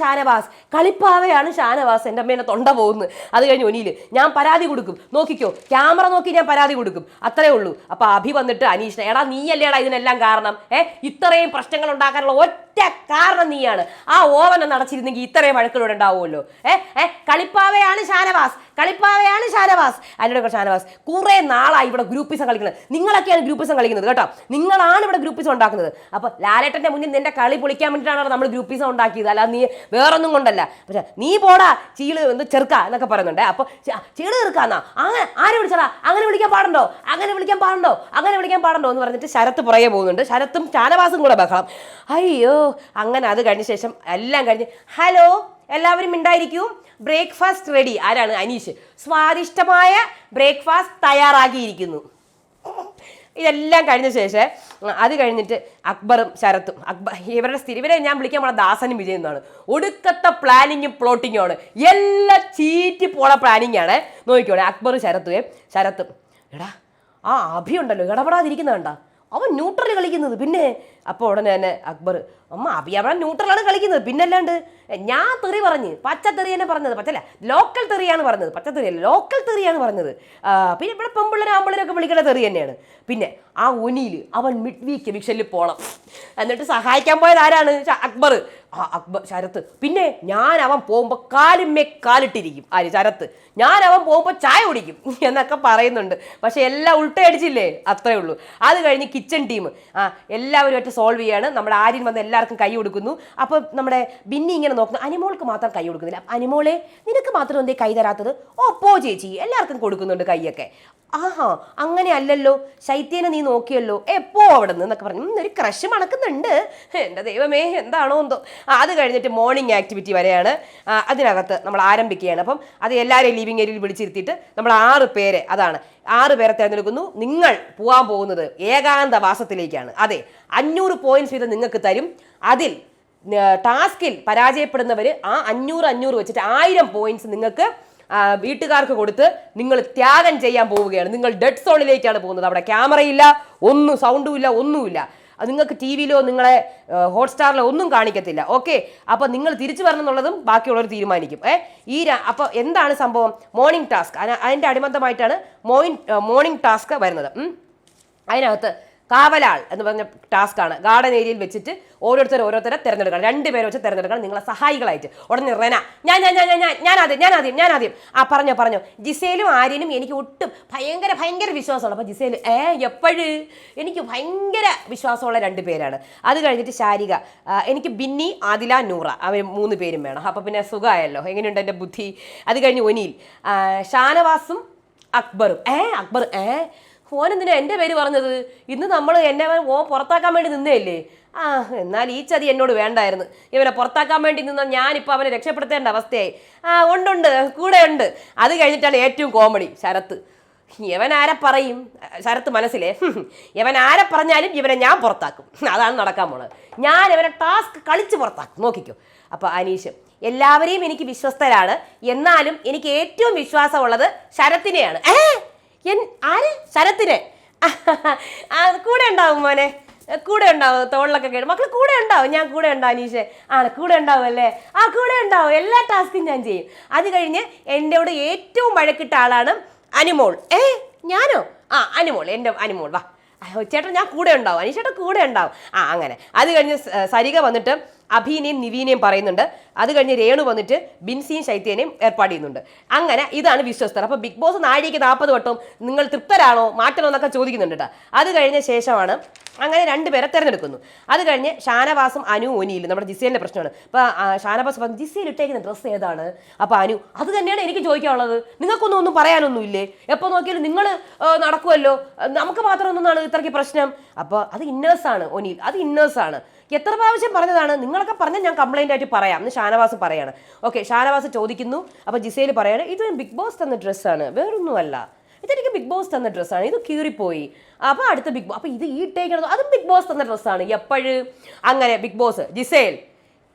ഷാനവാസ് എൻ്റെ അമ്മേനെ തൊണ്ട പോകുന്നു. അത് കഴിഞ്ഞ് ഒനീല് ഞാൻ പരാതി കൊടുക്കും, നോക്കിക്കോ ക്യാമറ നോക്കി ഞാൻ പരാതി കൊടുക്കും, അത്രേ ഉള്ളൂ. അപ്പൊ അഭി വന്നിട്ട് അനീഷിനെ എടാ നീയല്ലേടാ ഇതിനെല്ലാം കാരണം, ഇത്രയും പ്രശ്നങ്ങൾ ഉണ്ടാക്കാനുള്ള ഒറ്റ കാരണം നീയാണ്, ആ ഓവൻ ഒന്ന് അടച്ചിരുന്നെങ്കിൽ ഇത്രയും വഴക്കിലൂടെ ഉണ്ടാവുമല്ലോ. കളിപ്പാവയാണ് ഷാനവാസ് അതിൻ്റെ ഷാനവാസ് കുറെ നാളായി ഇവിടെ ഗ്രൂപ്പിസം കളിക്കുന്നത്, നിങ്ങളൊക്കെയാണ് ഗ്രൂപ്പിസം കളിക്കുന്നത് കേട്ടോ, നിങ്ങളാണ് ഇവിടെ ഗ്രൂപ്പിസം ഉണ്ടാക്കുന്നത്. അപ്പൊ ലാലേട്ടന്റെ മുന്നിൽ നിന്റെ കളി പൊളിക്കാൻ വേണ്ടിയിട്ടാണ് നമ്മൾ ഗ്രൂപ്പിസം ഉണ്ടാക്കിയത്, അല്ല നീ വേറൊന്നും കൊണ്ടല്ല. പക്ഷെ നീ പോടാ ചീള് ചെറുക്ക എന്നൊക്കെ പറയുന്നുണ്ട്. അപ്പൊ ചീള് ചെറുക്കാന്നാ ആരെ വിളിച്ചടാ, അങ്ങനെ വിളിക്കാൻ പാടുണ്ടോ എന്ന് പറഞ്ഞിട്ട് ശരത്ത് പുറകെ പോകുന്നുണ്ട്. ശരത്തും ഷാനവാസും കൂടെ ബഹളം. അയ്യോ അങ്ങനെ അത് കഴിഞ്ഞ ശേഷം എല്ലാം കഴിഞ്ഞ് ഹലോ എല്ലാവരും ഉണ്ടായിരിക്കും, ബ്രേക്ക്ഫാസ്റ്റ് റെഡി. ആരാണ്? അനീഷ് സ്വാദിഷ്ടമായ ബ്രേക്ക്ഫാസ്റ്റ് തയ്യാറാക്കിയിരിക്കുന്നു. ഇതെല്ലാം കഴിഞ്ഞ ശേഷം അത് കഴിഞ്ഞിട്ട് അക്ബറും ശരത്തും ഇവരെ ഞാൻ വിളിക്കാൻ പോണ ദാസനും വിജയ് എന്നാണ്. ഒടുക്കത്തെ പ്ലാനിങ്ങും പ്ലോട്ടിങ്ങും ആണ്, എല്ലാം ചീറ്റി പോണ പ്ലാനിങ് ആണ്. നോക്കിക്കോണേ അക്ബറും ശരത്തും എടാ അഭി ഉണ്ടല്ലോ ഇടപെടാതിരിക്കുന്ന കണ്ട, അവൻ ന്യൂട്രൽ കളിക്കുന്നത്. പിന്നെ അപ്പോൾ ഉടനെ തന്നെ അക്ബർ അഭി അവൻ ന്യൂട്രലാണ് കളിക്കുന്നത്, പിന്നല്ലാണ്ട് ഞാൻ തെറി പറഞ്ഞ് പച്ചത്തെറി തന്നെ പറഞ്ഞത്, പച്ചല്ല ലോക്കൽ തെറിയാണ് പറഞ്ഞത്, പച്ചത്തെറിയല്ല ലോക്കൽ തെറിയാണ് പറഞ്ഞത്. പിന്നെ ഇവിടെ പെമ്പിള്ളേരും ആമ്പിള്ളേരൊക്കെ വിളിക്കുന്ന തെറി തന്നെയാണ്. പിന്നെ ആ ഒനീൽ അവൻ മിഡ് വീക്ക് എവിക്ഷനിൽ പോകണം, എന്നിട്ട് സഹായിക്കാൻ പോയത് ആരാണ്? അക്ബർ ശരത്ത്. പിന്നെ ഞാൻ അവൻ പോകുമ്പോൾ കാലിട്ടിരിക്കും ശരത്ത്, ഞാൻ അവൻ പോകുമ്പോൾ ചായ കുടിക്കും എന്നൊക്കെ പറയുന്നുണ്ട്. പക്ഷെ എല്ലാം ഉൾട്ടയടിച്ചില്ലേ, അത്രേ ഉള്ളൂ. അത് കഴിഞ്ഞ് കിച്ചൺ ടീം എല്ലാവരുമായിട്ട് സോൾവ് ചെയ്യാണ്. നമ്മുടെ ആര്യൻ വന്ന് എല്ലാവർക്കും കൈ കൊടുക്കുന്നു. അപ്പോൾ നമ്മുടെ ബിന്നി ഇങ്ങനെ നോക്കുന്നു, അനിമോൾക്ക് മാത്രം കൈ കൊടുക്കുന്നില്ല. അനിമോളെ നിനക്ക് മാത്രം എന്തേ കൈ തരാത്തത്? പോ ചേച്ചി, എല്ലാവർക്കും കൊടുക്കുന്നുണ്ട് കൈയൊക്കെ. അങ്ങനെ അല്ലല്ലോ, ശൈത്യനെ നീ നോക്കിയല്ലോ, എപ്പോ അവിടെ നിന്ന് എന്നൊക്കെ പറഞ്ഞു. ഒരു ക്രഷ് മണക്കുന്നുണ്ട്, എൻ്റെ ദൈവമേ എന്താണോ എന്തോ. അത് കഴിഞ്ഞിട്ട് മോർണിംഗ് ആക്ടിവിറ്റി വരെയാണ്, അതിനകത്ത് നമ്മൾ ആരംഭിക്കുകയാണ്. അപ്പം അത് എല്ലാവരെയും ലിവിങ് ഏരിയയിൽ വിളിച്ചിരുത്തിയിട്ട് നമ്മൾ 6 പേരെ, അതാണ് 6 പേരെ തിരഞ്ഞെടുക്കുന്നു. നിങ്ങൾ പോകാൻ പോകുന്നത് ഏകാന്തവാസത്തിലേക്കാണ്. അതെ 500 പോയിന്റ്സ് വീതം നിങ്ങൾക്ക് തരും. അതിൽ ടാസ്കിൽ പരാജയപ്പെടുന്നവർ ആ 500 വെച്ചിട്ട് 1000 പോയിന്റ്സ് നിങ്ങൾക്ക് വീട്ടുകാർക്ക് കൊടുത്ത് നിങ്ങൾ ത്യാഗം ചെയ്യാൻ പോവുകയാണ്. നിങ്ങൾ ഡെഡ് സോണിലേക്കാണ് പോകുന്നത്. അവിടെ ക്യാമറയില്ല, ഒന്നും സൗണ്ടും ഇല്ല, ഒന്നുമില്ല. നിങ്ങൾക്ക് ടി വിയിലോ നിങ്ങളെ ഹോട്ട്സ്റ്റാറിലോ ഒന്നും കാണിക്കത്തില്ല. ഓക്കെ, അപ്പോൾ നിങ്ങൾ തിരിച്ചു വരണം എന്നുള്ളതും ബാക്കിയുള്ളവർ തീരുമാനിക്കും. അപ്പോൾ എന്താണ് സംഭവം? മോർണിംഗ് ടാസ്ക്, അതിൻ്റെ അടിമത്തമായിട്ടാണ് മോർണിംഗ് ടാസ്ക് വരുന്നത്. അതിനകത്ത് കാവലാൾ എന്ന് പറഞ്ഞ ടാസ്ക്കാണ്. ഗാർഡൻ ഏരിയയിൽ വെച്ചിട്ട് ഓരോരുത്തരെ തിരഞ്ഞെടുക്കണം. 2 പേരെ വെച്ച് തിരഞ്ഞെടുക്കണം നിങ്ങളെ സഹായികളായിട്ട്. ഉടനെ റെന ഞാൻ ആദ്യം പറഞ്ഞോ. ജിസേലും ആര്യനും എനിക്ക് ഒട്ടും ഭയങ്കര വിശ്വാസമുള്ള. അപ്പോൾ ജിസേൽ എപ്പോഴും എനിക്ക് ഭയങ്കര വിശ്വാസമുള്ള 2 പേരാണ്. അത് കഴിഞ്ഞിട്ട് ശാരിക, എനിക്ക് ബിന്നി, ആദില, നൂറ, അവർ 3 പേരും വേണം. അപ്പോൾ പിന്നെ സുഖമായല്ലോ. എങ്ങനെയുണ്ട് എൻ്റെ ബുദ്ധി? അത് കഴിഞ്ഞ് ഒനിൽ, ഷാനവാസും അക്ബറും. അക്ബർ ഓനെന്തിനാ എൻ്റെ പേര് പറഞ്ഞത്? ഇന്ന് നമ്മൾ എന്നെ പുറത്താക്കാൻ വേണ്ടി നിന്നേല്ലേ? എന്നാൽ ഈ ചതി എന്നോട് വേണ്ടായിരുന്നു. ഇവനെ പുറത്താക്കാൻ വേണ്ടി നിന്നാൽ ഞാനിപ്പോൾ അവനെ രക്ഷപ്പെടുത്തേണ്ട അവസ്ഥയായി. ഉണ്ട് കൂടെ ഉണ്ട്. അത് കഴിഞ്ഞിട്ടാണ് ഏറ്റവും കോമഡി ശരത്ത്. ഇവൻ ആരെ പറയും? ശരത്ത് മനസ്സിലേ, ഇവൻ ആരെ പറഞ്ഞാലും ഇവനെ ഞാൻ പുറത്താക്കും. അതാണ് നടക്കാൻ പോണത്. ഞാൻ ഇവനെ ടാസ്ക് കളിച്ച് പുറത്താക്കും, നോക്കിക്കോ. അപ്പോൾ അനീഷ്, എല്ലാവരെയും എനിക്ക് വിശ്വസ്തരാണ്, എന്നാലും എനിക്ക് ഏറ്റവും വിശ്വാസമുള്ളത് ശരത്തിനെയാണ്. ആര്? ശരത്തിനെ. കൂടെ ഉണ്ടാവും മോനെ, കൂടെ ഉണ്ടാവും. തോളിലൊക്കെ കേട്ട് മക്കൾ കൂടെ ഉണ്ടാവും. ഞാൻ കൂടെ ഉണ്ടാവും അനീഷേ. കൂടെ ഉണ്ടാവും അല്ലേ? കൂടെ ഉണ്ടാവും. എല്ലാ ടാസ്കും ഞാൻ ചെയ്യും. അത് കഴിഞ്ഞ് എൻ്റെ കൂടെ ഏറ്റവും വഴക്കിട്ട ആളാണ് അനുമോൾ. ഞാനോ? അനുമോൾ, എൻ്റെ അനുമോൾ. വാ ചേട്ടൻ, ഞാൻ കൂടെ ഉണ്ടാവും. അനീഷേട്ടൻ കൂടെ ഉണ്ടാവും. അങ്ങനെ. അത് കഴിഞ്ഞ് സരിക വന്നിട്ട് അഭിനെയും നിവീനെയും പറയുന്നുണ്ട്. അത് കഴിഞ്ഞ് രേണു വന്നിട്ട് ബിൻസിയും ശൈത്യനെയും ഏർപ്പാട് ചെയ്യുന്നുണ്ട്. അങ്ങനെ ഇതാണ് വിശ്വസ്തർ. അപ്പോൾ ബിഗ് ബോസ് നാഴികയ്ക്ക് 40 വട്ടവും നിങ്ങൾ തൃപ്തരാണോ മാറ്റണോ എന്നൊക്കെ ചോദിക്കുന്നുണ്ട് കേട്ടോ. അത് കഴിഞ്ഞ ശേഷമാണ് അങ്ങനെ 2 പേരെ തിരഞ്ഞെടുക്കുന്നു. അത് കഴിഞ്ഞ് ഷാനവാസും അനു ഒനിയിലും നമ്മുടെ ജിസേലിൻ്റെ പ്രശ്നമാണ്. അപ്പോൾ ഷാനവാസ് പറഞ്ഞു, ജിസേൽ ഇട്ടേക്കുന്ന ഡ്രസ്സ് ഏതാണ്? അപ്പോൾ അനു, അത് തന്നെയാണ് എനിക്ക് ചോദിക്കാനുള്ളത്. നിങ്ങൾക്കൊന്നും പറയാനൊന്നുമില്ലേ? എപ്പോൾ നോക്കിയാലും നിങ്ങൾ നടക്കുമല്ലോ, നമുക്ക് മാത്രമൊന്നാണ് ഇത്രയ്ക്ക് പ്രശ്നം. അപ്പോൾ അത് ഇന്നേഴ്സാണ് ഒനിയിൽ, അത് ഇന്നേഴ്സാണ്. എത്ര പ്രാവശ്യം പറഞ്ഞതാണ്? നിങ്ങളൊക്കെ പറഞ്ഞാൽ ഞാൻ കംപ്ലൈൻ്റ് ആയിട്ട് പറയാം എന്ന് ഷാനവാസ് പറയാണ്. ഓക്കെ, ഷാനവാസ് ചോദിക്കുന്നു. അപ്പോൾ ജിസേൽ പറയാണ്, ഇത് ബിഗ് ബോസ് തന്ന ഡ്രസ്സാണ്, വേറൊന്നുമല്ല, ഇതെനിക്ക് ബിഗ് ബോസ് തന്ന ഡ്രസ്സാണ്, ഇത് കീറിപ്പോയി. അപ്പോൾ അടുത്ത ബിഗ് ബോസ്, അപ്പോൾ ഇത് ഈ ഇട്ടേക്കണത് അതും ബിഗ് ബോസ് തന്ന ഡ്രസ്സാണ് എപ്പോഴും. അങ്ങനെ ബിഗ് ബോസ്, ജിസേൽ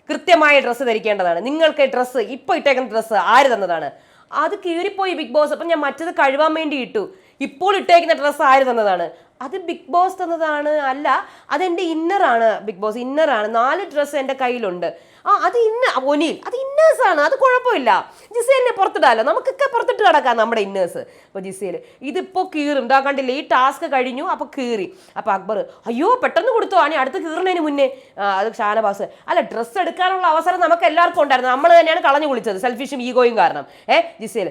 കൃത്യമായ ഡ്രസ്സ് ധരിക്കേണ്ടതാണ്. നിങ്ങൾക്ക് ഡ്രസ്സ് ഇപ്പോൾ ഇട്ടേക്കുന്ന ഡ്രസ്സ് ആര് തന്നതാണ്? അത് കീറിപ്പോയി ബിഗ് ബോസ്. അപ്പം ഞാൻ മറ്റത് കഴുകാൻ വേണ്ടി ഇട്ടു. ഇപ്പോൾ ഇട്ടേക്കുന്ന ഡ്രസ്സ് ആര് തന്നതാണ്? അത് ബിഗ് ബോസ് തന്നതാണ്. അല്ല, അതെൻ്റെ ഇന്നറാണ്. ബിഗ് ബോസ് ഇന്നറാണ്. 4 ഡ്രസ്സ് എൻ്റെ കയ്യിലുണ്ട്. അത് ഒനിൽ, അത് ഇന്നേഴ്സാണ്, അത് കുഴപ്പമില്ല. ജിസേലിനെ പുറത്തിടാമല്ലോ, നമുക്കൊക്കെ പുറത്തിട്ട് കിടക്കാം നമ്മുടെ ഇന്നേഴ്സ്. അപ്പോൾ ജിസേൽ ഇതിപ്പോൾ കീറും. ഇതാ കണ്ടില്ലേ, ഈ ടാസ്ക് കഴിഞ്ഞു, അപ്പോൾ കീറി. അപ്പോൾ അക്ബർ, അയ്യോ പെട്ടെന്ന് കൊടുത്തോ, അടുത്ത് കീറുന്നതിന് മുന്നേ. അത് ഷാനവാസ്, അല്ല ഡ്രസ്സ് എടുക്കാനുള്ള അവസരം നമുക്ക് എല്ലാവർക്കും ഉണ്ടായിരുന്നു, നമ്മൾ തന്നെയാണ് കളഞ്ഞു കുളിച്ചത്, സെൽഫിഷും ഈഗോയും കാരണം. ജിസേൽ,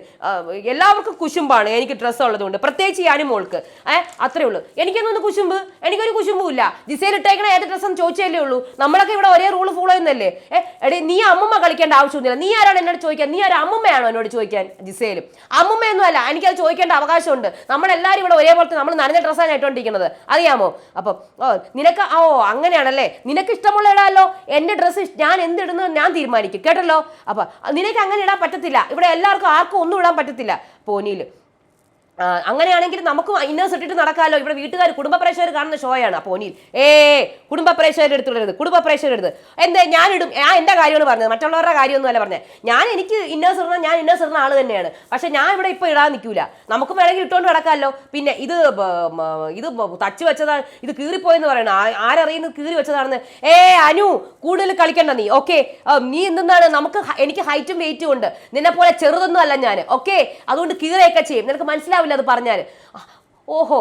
എല്ലാവർക്കും കുശുമ്പാണ് എനിക്ക് ഡ്രസ്സ് ഉള്ളതുകൊണ്ട്, പ്രത്യേകിച്ച് ഈ അനുമോൾക്ക്. അത്രേ ഉള്ളൂ. എനിക്കൊന്നും കുശുമ്പ്, എനിക്കൊരു കുശുമ്പും ഇല്ല. ജിസേൽ ഇട്ടേക്കണ ഏത് ഡ്രസ്സെന്ന് ചോദിച്ചല്ലേ ഉള്ളൂ. നമ്മളൊക്കെ ഇവിടെ ഒരേ റൂള് ഫോളോ ചെയ്യുന്നല്ലേ. എടേ, നീ അമ്മമ്മ കളിക്കേണ്ട ആവശ്യമൊന്നുമില്ല. നീ ആരാണ് എന്നോട് ചോദിക്കാൻ? നീ ആരും അമ്മമ്മയാണോ എന്നോട് ചോദിക്കാൻ? ജിസേലും അമ്മമ്മയൊന്നും അല്ല, എനിക്കത് ചോദിക്കേണ്ട അവകാശമുണ്ട്. നമ്മളെല്ലാവരും ഇവിടെ ഒരേപോലത്തെ, നമ്മൾ നനഞ്ഞ ഡ്രസ്സാണ് ഇട്ടുകൊണ്ടിരിക്കുന്നത്, അറിയാമോ? അപ്പം നിനക്ക് അങ്ങനെയാണല്ലേ, നിനക്ക് ഇഷ്ടമുള്ള ഇടാമല്ലോ. എൻ്റെ ഡ്രസ്സ് ഞാൻ എന്തിടുന്നത് ഞാൻ തീരുമാനിക്കും, കേട്ടല്ലോ. അപ്പം നിനക്ക് അങ്ങനെ ഇടാൻ പറ്റത്തില്ല. ഇവിടെ എല്ലാവർക്കും ആർക്കും ഒന്നും ഇടാൻ പറ്റത്തില്ല. പോനിയിൽ അങ്ങനെയാണെങ്കിൽ നമുക്ക് ഇന്നേഴ്സ് ഇട്ടിട്ട് നടക്കാമല്ലോ. ഇവിടെ വീട്ടുകാർ കുടുംബ പ്രേക്ഷകർ കാണുന്ന ഷോയാണ്. അപ്പോൾ ഒനിൽ കുടുംബ പ്രേക്ഷകരുടെ എടുത്തുള്ളത്, കുടുംബ പ്രേക്ഷകരുടെ എടുത്ത് എന്താ ഞാനിടും, ഞാൻ എൻ്റെ കാര്യമാണ് പറഞ്ഞത്, മറ്റുള്ളവരുടെ കാര്യമൊന്നും അല്ല പറഞ്ഞത്. എനിക്ക് ഇന്നേഴ്സ് ഇടണം, ഞാൻ ഇന്നേഴ്സ് ഇടുന്ന ആൾ തന്നെയാണ്. പക്ഷെ ഞാൻ ഇവിടെ ഇപ്പോൾ ഇടാൻ നിൽക്കില്ല. നമുക്ക് വേണമെങ്കിൽ ഇട്ടുകൊണ്ട് നടക്കാമല്ലോ. പിന്നെ ഇത് തച്ച് വെച്ചതാണ്, ഇത് കീറിപ്പോയെന്ന് പറയണം. ആരറിയുന്നത് കീറി വെച്ചതാണെന്ന്? അനു, കൂടുതൽ കളിക്കണ്ട നീ. ഓക്കെ, നീ എന്താണ്, എനിക്ക് ഹൈറ്റും വെയിറ്റും ഉണ്ട്, നിന്നെ പോലെ ചെറുതൊന്നും അല്ല ഞാൻ. ഓക്കെ, അതുകൊണ്ട് കീറയൊക്കെ ചെയ്യും, നിനക്ക് മനസ്സിലാവില്ല അത് പറഞ്ഞാൽ. ഓഹോ,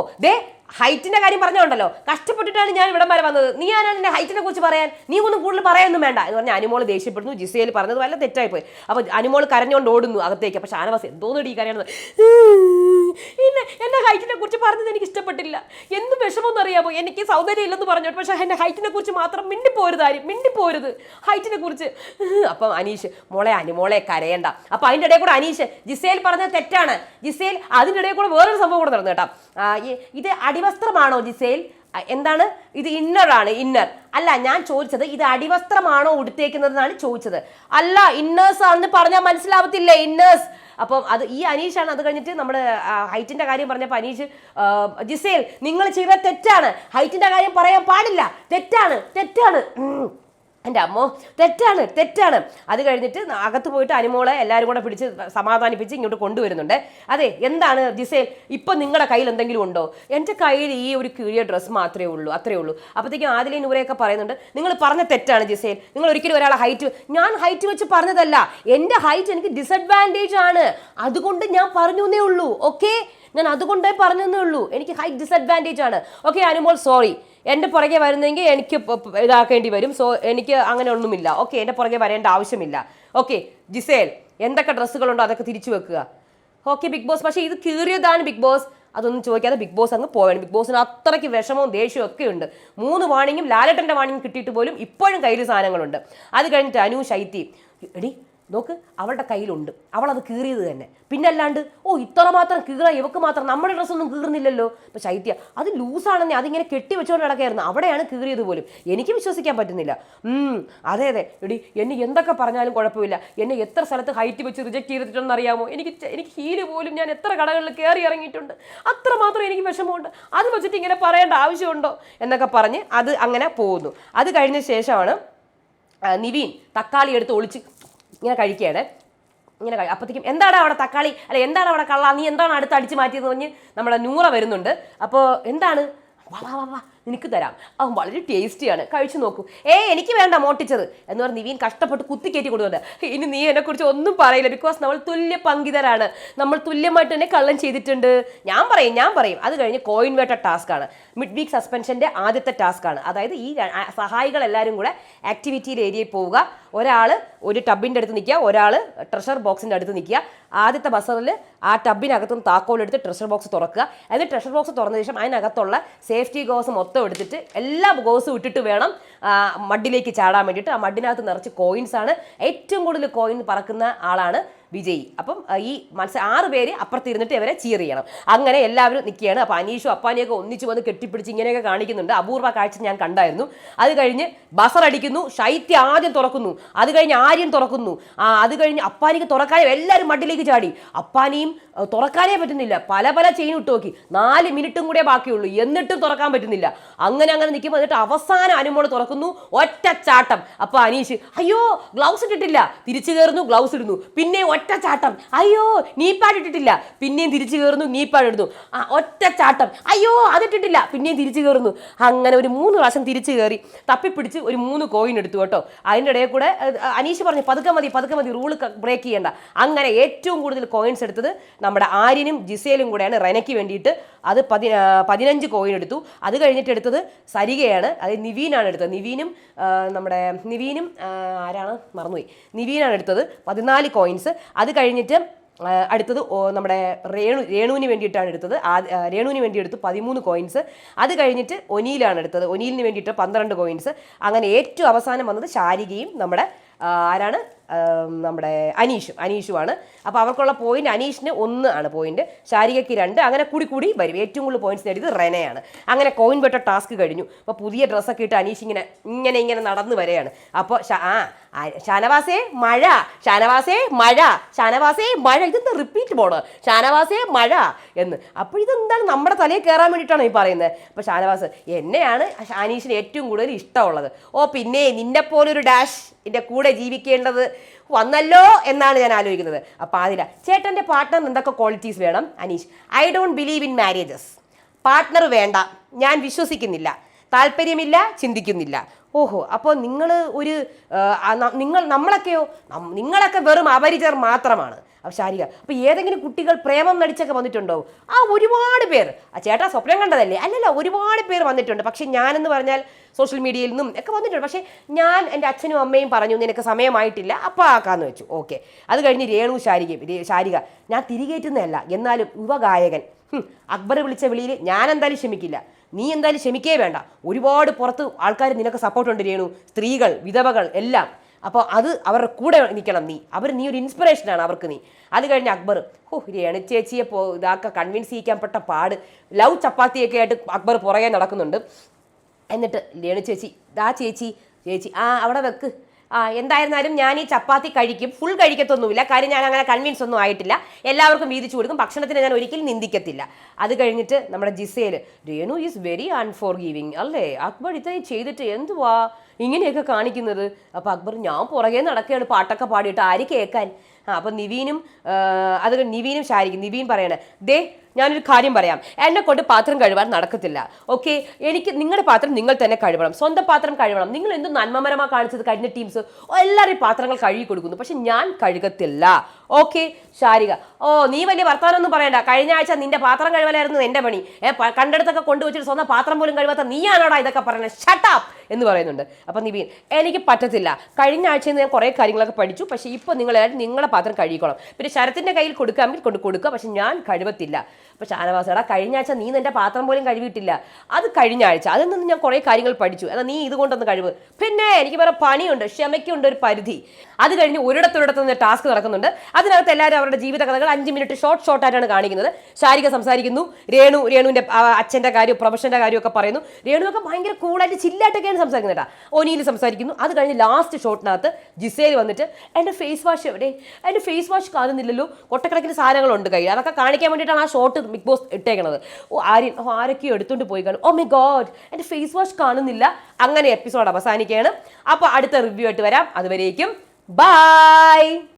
ഹൈറ്റിന്റെ കാര്യം പറഞ്ഞോണ്ടല്ലോ, കഷ്ടപ്പെട്ടിട്ടാണ് ഞാൻ ഇവിടം വരെ വന്നത്. നീ ആരാണ് എന്റെ ഹൈറ്റിനെ കുറിച്ച് പറയാൻ? നീ ഒന്നും കൂടുതൽ പറയാനൊന്നും വേണ്ട എന്ന് പറഞ്ഞാൽ അനുമോൾ ദേഷ്യപ്പെടുന്നു. ജിസേൽ പറഞ്ഞത് വല്ല തെറ്റായിപ്പോയി. അപ്പോൾ അനുമോൾ കരഞ്ഞുകൊണ്ട് ഓടുന്നു അകത്തേക്ക്. അപ്പോൾ ഷാനവാസ് എന്തോന്നിട്ട് ഈ കരയണത്, എന്റെ ഹൈറ്റിനെ കുറിച്ച് പറഞ്ഞത് എനിക്ക് ഇഷ്ടപ്പെട്ടില്ല, എന്ത് വിഷമമെന്ന് അറിയാമോ, എനിക്ക് സൗന്ദര്യം ഇല്ലെന്ന് പറഞ്ഞു, പക്ഷേ എന്റെ ഹൈറ്റിനെ കുറിച്ച് മാത്രം മിണ്ടിപ്പോരുത് ഹൈറ്റിനെ കുറിച്ച്. അപ്പം അനീഷ്, അനുമോളെ കരയണ്ട. അപ്പോൾ അതിൻ്റെ ഇടയിൽ കൂടെ അനീഷ്, ജിസേൽ പറഞ്ഞത് തെറ്റാണ്. ജിസേൽ അതിൻ്റെ ഇടയിൽ കൂടെ വേറൊരു സംഭവം കൂടെ നടന്നു കേട്ടോ. ഇത് അടിവസ്ത്രമാണോ ജിസേൽ? എന്താണ് ഇത്? ഇന്നറാണ്, ഇന്നർ അല്ല. ഞാൻ ചോദിച്ചത് ഇത് അടിവസ്ത്രമാണോ ഉടുത്തേക്കുന്നതെന്നാണ് ചോദിച്ചത്. അല്ല, ഇന്നേഴ്സ് ആണെന്ന് പറഞ്ഞാൽ മനസ്സിലാവത്തില്ലേ, ഇന്നേഴ്സ്. അപ്പം അത് ഈ അനീഷാണ്. അത് കഴിഞ്ഞിട്ട് നമ്മുടെ ഹൈറ്റിന്റെ കാര്യം പറഞ്ഞപ്പോൾ അനീഷ്, ജിസേൽ നിങ്ങൾ ചെയ്ത തെറ്റാണ്, ഹൈറ്റിന്റെ കാര്യം പറയാൻ പാടില്ല, തെറ്റാണ്. എൻ്റെ അമ്മോ, തെറ്റാണ്. അത് കഴിഞ്ഞിട്ട് അകത്ത് പോയിട്ട് അനുമോളെ എല്ലാവരും കൂടെ പിടിച്ച് സമാധാനിപ്പിച്ച് ഇങ്ങോട്ട് കൊണ്ടുവരുന്നുണ്ട്. അതെ, എന്താണ് ജിസേൽ, ഇപ്പം നിങ്ങളുടെ കയ്യിൽ എന്തെങ്കിലും ഉണ്ടോ? എൻ്റെ കയ്യിൽ ഈ ഒരു കീഴിയ ഡ്രസ്സ് മാത്രമേ ഉള്ളൂ, അത്രേ ഉള്ളൂ. അപ്പോഴത്തേക്കും ആദിലെ നൂറയൊക്കെ പറയുന്നുണ്ട്, നിങ്ങൾ പറഞ്ഞ തെറ്റാണ് ജിസേൽ, നിങ്ങൾ ഒരിക്കലും ഒരാളെ ഞാൻ ഹൈറ്റ് വെച്ച് പറഞ്ഞതല്ല, എൻ്റെ ഹൈറ്റ് എനിക്ക് ഡിസഡ്വാൻറ്റേജ് ആണ്, അതുകൊണ്ട് ഞാൻ പറഞ്ഞു എന്നേ ഉള്ളൂ. ഓക്കെ, ഞാൻ അതുകൊണ്ടേ പറഞ്ഞതേ ഉള്ളൂ. എനിക്ക് ഹൈറ്റ് ഡിസഡ്വാൻറ്റേജ് ആണ്. ഓക്കെ അനുമോൾ സോറി, എൻ്റെ പുറകെ വരുന്നെങ്കിൽ എനിക്ക് ഇതാക്കേണ്ടി വരും. സോ എനിക്ക് അങ്ങനെ ഒന്നുമില്ല. ഓക്കെ, എൻ്റെ പുറകെ വരേണ്ട ആവശ്യമില്ല. ഓക്കെ ജിസേൽ, എന്തൊക്കെ ഡ്രസ്സുകളുണ്ടോ അതൊക്കെ തിരിച്ചു വെക്കുക. ഓക്കെ ബിഗ് ബോസ്, പക്ഷേ ഇത് കീറിയതാണ് ബിഗ് ബോസ്. അതൊന്നും ചോദിക്കാതെ ബിഗ് ബോസ് അങ്ങ് പോയാണ്. ബിഗ് ബോസിന് അത്രയ്ക്ക് വിഷമവും ദേഷ്യവും ഒക്കെ ഉണ്ട്. 3 വാണിങ്ങും ലാലേട്ടൻ്റെ വാണിങ്ങും കിട്ടിയിട്ട് പോലും ഇപ്പോഴും കയ്യിൽ സാധനങ്ങളുണ്ട്. അത് കഴിഞ്ഞിട്ട് അനു ശൈത്യം, എടി നോക്ക് അവളുടെ കയ്യിലുണ്ട്, അവളത് കീറിയത് തന്നെ. പിന്നെ അല്ലാണ്ട് ഇത്ര മാത്രം കീറ ഇവക്ക് മാത്രം, നമ്മുടെ ഡ്രസ്സൊന്നും കീറുന്നില്ലല്ലോ. ഇപ്പം ശൈത്യ അത് ലൂസാണെന്നേ, അതിങ്ങനെ കെട്ടി വെച്ചുകൊണ്ട് നടക്കായിരുന്നു, അവിടെയാണ് കീറിയത് പോലും. എനിക്ക് വിശ്വസിക്കാൻ പറ്റുന്നില്ല. അതെ എടി എന്നെ എന്തൊക്കെ പറഞ്ഞാലും കുഴപ്പമില്ല, എന്നെ എത്ര സ്ഥലത്ത് ഹൈറ്റ് വെച്ച് റിജക്ട് ചെയ്തിട്ടുണ്ടെന്ന് അറിയാമോ? എനിക്ക് ഹീല് പോലും ഞാൻ എത്ര കടകളിൽ കയറി ഇറങ്ങിയിട്ടുണ്ട്, അത്രമാത്രം എനിക്ക് വിഷമമുണ്ട്, അത് വെച്ചിട്ട് ഇങ്ങനെ പറയേണ്ട ആവശ്യമുണ്ടോ എന്നൊക്കെ പറഞ്ഞ് അത് അങ്ങനെ പോകുന്നു. അത് കഴിഞ്ഞ ശേഷമാണ് നിവീൻ തക്കാളി എടുത്ത് ഒളിച്ച് ഇങ്ങനെ കഴിക്കുകയാണ്. ഇങ്ങനെ അപ്പോഴത്തേക്കും എന്താണ് അവിടെ തക്കാളി, അല്ല എന്താണ് അവിടെ കള്ള, നീ എന്താണ് അടുത്ത് അടിച്ച് മാറ്റിയെന്ന് പറഞ്ഞ് നമ്മുടെ നൂറ വരുന്നുണ്ട്. അപ്പോൾ എന്താണ്, വാ നിനക്ക് തരാം, വളരെ ടേസ്റ്റിയാണ്, കഴിച്ചു നോക്കൂ. എനിക്ക് വേണ്ട മോട്ടിച്ചത് എന്ന് പറഞ്ഞ് നിവീൻ കഷ്ടപ്പെട്ട് കുത്തിക്കയറ്റി കൊടുക്കുന്നുണ്ട്. ഇനി നീ എന്നെക്കുറിച്ച് ഒന്നും പറയില്ല, ബിക്കോസ് നമ്മൾ തുല്യ പങ്കിതരാണ്, നമ്മൾ തുല്യമായിട്ട് തന്നെ കള്ളം ചെയ്തിട്ടുണ്ട്. ഞാൻ പറയും. അത് കഴിഞ്ഞ് കോയിൻ വേട്ട ടാസ്ക്കാണ്, മിഡ് വീക്ക് സസ്പെൻഷൻ്റെ ആദ്യത്തെ ടാസ്ക്കാണ്. അതായത് ഈ സഹായികളെല്ലാവരും കൂടെ ആക്ടിവിറ്റിയിൽ ഏരിയയിൽ പോവുക. ഒരാൾ ഒരു ടബിൻ്റെ അടുത്ത് നിൽക്കുക, ഒരാൾ ട്രഷർ ബോക്സിൻ്റെ അടുത്ത് നിൽക്കുക. ആദ്യത്തെ ബസറിൽ ആ ടബിനകത്തുനിന്ന് താക്കോലെടുത്ത് ട്രഷർ ബോക്സ് തുറക്കുക. എന്നിട്ട് ട്രഷർ ബോക്സ് തുറന്ന ശേഷം അതിനകത്തുള്ള സേഫ്റ്റി ഗോസ് മൊത്തം എടുത്തിട്ട് എല്ലാ ഗോസും ഇട്ടിട്ട് വേണം മഡിലേക്ക് ചാടാൻ വേണ്ടിയിട്ട്. ആ മഡിനകത്ത് നിറച്ച് കോയിൻസ് ആണ്. ഏറ്റവും കൂടുതൽ കോയിൻ പറക്കുന്ന ആളാണ് വിജയി. അപ്പം ഈ 6 പേര് അപ്പുറത്തിരുന്നിട്ട് ഇവരെ ചീർ ചെയ്യണം. അങ്ങനെ എല്ലാവരും നിൽക്കുകയാണ്. അപ്പോൾ അനീഷും അപ്പാനിയൊക്കെ ഒന്നിച്ച് വന്ന് കെട്ടിപ്പിടിച്ച് ഇങ്ങനെയൊക്കെ കാണിക്കുന്നുണ്ട്. അപൂർവ കാഴ്ച ഞാൻ കണ്ടായിരുന്നു. അത് കഴിഞ്ഞ് ബസർ അടിക്കുന്നു, ശൈത്യ ആദ്യം തുറക്കുന്നു, അത് കഴിഞ്ഞ് ആര്യൻ തുറക്കുന്നു, അത് കഴിഞ്ഞ് അപ്പാനിക്ക് തുറക്കാനേ എല്ലാവരും മഡിലേക്ക് ചാടി. അപ്പാനിയും തുറക്കാനേ പറ്റുന്നില്ല, പല ചെയിൻ ഇട്ട് നോക്കി, 4 മിനിറ്റും കൂടെ ബാക്കിയുള്ളൂ, എന്നിട്ടും തുറക്കാൻ പറ്റുന്നില്ല. അങ്ങനെ നിൽക്കുമ്പോൾ എന്നിട്ട് അവസാനം അനുമോള് തുറക്കുന്നു, ഒറ്റ ചാട്ടം. അപ്പോൾ അനീഷ് അയ്യോ ഗ്ലൗസ് ഇട്ടിട്ടില്ല, തിരിച്ചു കയറുന്നു, ഗ്ലൗസ് ഇടുന്നു, പിന്നെ ഒറ്റ ചാട്ടം, അയ്യോ നീപ്പാഡ് ഇട്ടിട്ടില്ല, പിന്നെയും തിരിച്ചു കയറുന്നു, നീപ്പാഡ് ഇടുന്നു, ഒറ്റ ചാട്ടം, അയ്യോ അതിട്ടിട്ടില്ല, പിന്നെയും തിരിച്ചു കയറുന്നു. അങ്ങനെ ഒരു 3 പ്രാവശ്യം തിരിച്ചു കയറി തപ്പിപ്പിടിച്ച് ഒരു 3 കോയിൻ എടുത്തു കേട്ടോ. അതിൻ്റെ ഇടയിൽ കൂടെ അനീഷ് പറഞ്ഞു പതുക്കെ മതി, റൂള് ബ്രേക്ക് ചെയ്യേണ്ട. അങ്ങനെ ഏറ്റവും കൂടുതൽ കോയിൻസ് എടുത്തത് നമ്മുടെ ആര്യനും ജിസേലും കൂടെയാണ് റെനയ്ക്ക് വേണ്ടിയിട്ട്. അത് 15 കോയിൻ എടുത്തു. അത് കഴിഞ്ഞിട്ട് എടുത്തത് സരികയാണ്, അത് നിവീനാണ് എടുത്തത്. നിവീനും ആരാണ് മറന്നുപോയി, നിവീനാണ് എടുത്തത് 14 കോയിൻസ്. അത് കഴിഞ്ഞിട്ട് അടുത്തത് നമ്മുടെ രേണുവിന് വേണ്ടിയിട്ടാണ് എടുത്തത്. രേണുവിന് വേണ്ടി എടുത്തു 13 കോയിൻസ്. അത് കഴിഞ്ഞിട്ട് ഒനീലാണ് എടുത്തത്, ഒനീലിന് വേണ്ടിയിട്ട് 12 കോയിൻസ്. അങ്ങനെ ഏറ്റവും അവസാനം വന്നത് ശാരികയും നമ്മുടെ ആരാണ് നമ്മുടെ അനീഷുമാണ്. അപ്പോൾ അവർക്കുള്ള പോയിന്റ് അനീഷിന് 1 ആണ് പോയിന്റ്, ശാരികയ്ക്ക് 2, അങ്ങനെ കൂടി വരും. ഏറ്റവും കൂടുതൽ പോയിന്റ്സ് നേടിയത് റെനയാണ്. അങ്ങനെ കോയിൻ വെട്ട ടാസ്ക് കഴിഞ്ഞു. അപ്പോൾ പുതിയ ഡ്രസ്സൊക്കെ ഇട്ട് അനീഷ് ഇങ്ങനെ നടന്നു വരെയാണ്. അപ്പോൾ ഷാനവാസേ മഴ, ഇതെന്താ റിപ്പീറ്റ് പോണ്, ഷാനവാസേ മഴ എന്ന്. അപ്പോൾ ഇതെന്താണ് നമ്മുടെ തലയിൽ കയറാൻ വേണ്ടിയിട്ടാണ് ഈ പറയുന്നത്. അപ്പോൾ ഷാനവാസ് എന്നെയാണ് അനീഷിന് ഏറ്റവും കൂടുതൽ ഇഷ്ടമുള്ളത്. പിന്നെ നിന്നെപ്പോലൊരു ഡാഷ് എൻ്റെ കൂടെ ജീവിക്കേണ്ടത് വന്നല്ലോ എന്നാണ് ഞാൻ ആലോചിക്കുന്നത്. അപ്പോൾ അതില്ല ചേട്ടൻ്റെ പാർട്ട്ണറിന് എന്തൊക്കെ ക്വാളിറ്റീസ് വേണം? Aneesh I don't believe in marriages. Partner വേണ്ട, ഞാൻ വിശ്വസിക്കുന്നില്ല, താല്പര്യമില്ല, ചിന്തിക്കുന്നില്ല. അപ്പോൾ നിങ്ങളൊക്കെ വെറും അപരിചിതർ മാത്രമാണ്. അപ്പോൾ ശാരിക അപ്പോൾ ഏതെങ്കിലും കുട്ടികൾ പ്രേമം നടിച്ചൊക്കെ വന്നിട്ടുണ്ടോ? ഒരുപാട് പേർ. ചേട്ടാ സ്വപ്നം കണ്ടതല്ലേ? അല്ലല്ല, ഒരുപാട് പേർ വന്നിട്ടുണ്ട്. പക്ഷെ ഞാനെന്ന് പറഞ്ഞാൽ സോഷ്യൽ മീഡിയയിൽ നിന്നും ഒക്കെ വന്നിട്ടുണ്ട്. പക്ഷേ ഞാൻ എൻ്റെ അച്ഛനും അമ്മയും പറഞ്ഞു നിനക്ക് സമയമായിട്ടില്ല, അപ്പോൾ ആക്കാന്ന് വെച്ചു. ഓക്കെ. അത് കഴിഞ്ഞ് ശാരിക ഞാൻ തിരികേറ്റുന്നതല്ല, എന്നാലും യുവഗായകൻ അക്ബർ വിളിച്ച വിളിയിൽ ഞാൻ എന്തായാലും ക്ഷമിക്കില്ല, നീ എന്തായാലും ക്ഷമിക്കേ വേണ്ട. ഒരുപാട് പുറത്ത് ആൾക്കാർ നിനക്ക് സപ്പോർട്ടുണ്ട് രേണു, സ്ത്രീകൾ, വിധവകൾ എല്ലാം. അപ്പോൾ അത് അവരുടെ കൂടെ നിൽക്കണം നീ ഒരു ഇൻസ്പിറേഷനാണ് അവർക്ക് നീ. അത് കഴിഞ്ഞ് അക്ബർ രേണു ചേച്ചിയെ ഇതാക്കുക കൺവിൻസ് ചെയ്യിക്കാൻപ്പെട്ട പാട്. ലവ് ചപ്പാത്തിയൊക്കെ ആയിട്ട് അക്ബർ പുറകെ നടക്കുന്നുണ്ട്. എന്നിട്ട് രേണു ചേച്ചി അവിടെ വെക്ക്, എന്തായിരുന്നാലും ഞാൻ ഈ ചപ്പാത്തി കഴിക്കും, ഫുൾ കഴിക്കത്തൊന്നുമില്ല, കാര്യം ഞാൻ അങ്ങനെ കൺവിൻസ് ഒന്നും ആയിട്ടില്ല, എല്ലാവർക്കും വീതിച്ചു കൊടുക്കും, ഭക്ഷണത്തിന് ഞാൻ ഒരിക്കലും നിന്ദിക്കത്തില്ല. അത് കഴിഞ്ഞിട്ട് നമ്മുടെ Gizele Renu is very unforgiving അല്ലേ, അക്ബർ ഇതായി ചെയ്തിട്ട് എന്തുവാ ഇങ്ങനെയൊക്കെ കാണിക്കുന്നത്. അപ്പോൾ അക്ബർ ഞാൻ പുറകെ നടക്കുകയാണ് പാട്ടൊക്കെ പാടിയിട്ട്, ആര് കേൾക്കാൻ. അപ്പോൾ നിവീനും ശാരിക്കും. നിവീൻ പറയണേ ഞാനൊരു കാര്യം പറയാം, എന്നെ കൊണ്ട് പാത്രം കഴുകാൻ നടക്കത്തില്ല. ഓക്കെ, എനിക്ക് നിങ്ങളുടെ പാത്രം നിങ്ങൾ തന്നെ കഴുകണം, സ്വന്തം പാത്രം കഴുകണം. നിങ്ങൾ എന്ത് നന്മമരമാണ് കാണിച്ചത് കഴിഞ്ഞ ടീംസ്, എല്ലാവരും പാത്രങ്ങൾ കഴുകി കൊടുക്കുന്നു, പക്ഷെ ഞാൻ കഴുകത്തില്ല. ഓക്കെ ശാരിക, ഓ നീ വലിയ വർത്തമാനമൊന്നും പറയണ്ട, കഴിഞ്ഞ ആഴ്ച നിന്റെ പാത്രം കഴുകലായിരുന്നു എന്റെ പണി, കണ്ടെടുത്തൊക്കെ കൊണ്ടുവച്ചിട്ട് സ്വന്തം പാത്രം പോലും കഴുകാത്ത നീയാണോടാ ഇതൊക്കെ പറയുന്നത്, ഷട്ടപ്പ് എന്ന് പറയുന്നുണ്ട്. അപ്പൊ നിബീൻ, എനിക്ക് പറ്റത്തില്ല, കഴിഞ്ഞ ആഴ്ചയിൽ ഞാൻ കുറേ കാര്യങ്ങളൊക്കെ പഠിച്ചു, പക്ഷെ ഇപ്പോൾ നിങ്ങളുടെ പാത്രം കഴുകിക്കോണം, പിന്നെ ശരത്തിന്റെ കയ്യിൽ കൊടുക്കാമെങ്കിൽ കൊടുക്കുക, പക്ഷെ ഞാൻ കഴുകത്തില്ല. അപ്പൊ ഷാനവാസടാ, കഴിഞ്ഞ ആഴ്ച നീ നിന്റെ പാത്രം പോലും കഴുകിയിട്ടില്ല, അത് കഴിഞ്ഞ ആഴ്ച, അതിൽ നിന്ന് ഞാൻ കുറേ കാര്യങ്ങൾ പഠിച്ചു, എന്നാൽ നീ ഇതുകൊണ്ടൊന്ന് കഴിവ്. പിന്നെ എനിക്ക് വേറെ പണിയുണ്ട്, ക്ഷമയ്ക്കുണ്ട് ഒരു പരിധി. അത് കഴിഞ്ഞ് ഒരിടത്തൊരിടത്തുനിന്ന് ടാസ്ക് നടക്കുന്നുണ്ട്. അതിനകത്ത് എല്ലാവരും അവരുടെ ജീവിത കഥകൾ 5 മിനിറ്റ് ഷോർട്ടായിട്ടാണ് കാണിക്കുന്നത്. ശാരിക സംസാരിക്കുന്നു, രേണുവിന്റെ അച്ഛന്റെ കാര്യം, പ്രൊഫഷന്റെ കാര്യമൊക്കെ പറയുന്നു. രേണുവൊക്കെ ഭയങ്കര കൂളായിട്ട് ചില്ലായിട്ടൊക്കെയാണ് സംസാരിക്കുന്നത് കേട്ടോ. ഒനിയിൽ സംസാരിക്കുന്നു. അത് കഴിഞ്ഞ് ലാസ്റ്റ് ഷോട്ടിനകത്ത് ജിസേൽ വന്നിട്ട് എൻ്റെ ഫേസ് വാഷ് എവിടെ, എൻ്റെ ഫേസ് വാഷ് കാണുന്നില്ലല്ലോ, കൊട്ടക്കണക്കിന് സാധനങ്ങളുണ്ട് കയ്യിൽ, അതൊക്കെ കാണിക്കാൻ വേണ്ടിയിട്ടാണ് ആ ഷോട്ട് ബിഗ് ബോസ് ഇട്ടേക്കണത്. ആരൊക്കെയോ എടുത്തുകൊണ്ട് പോയി കാണും. ഓ മൈ ഗോഡ്, എൻ്റെ ഫേസ് വാഷ് കാണുന്നില്ല. അങ്ങനെ എപ്പിസോഡ് അവസാനിക്കുകയാണ്. അപ്പോൾ അടുത്ത റിവ്യൂ ആയിട്ട് വരാം. അതുവരേക്കും ബൈ.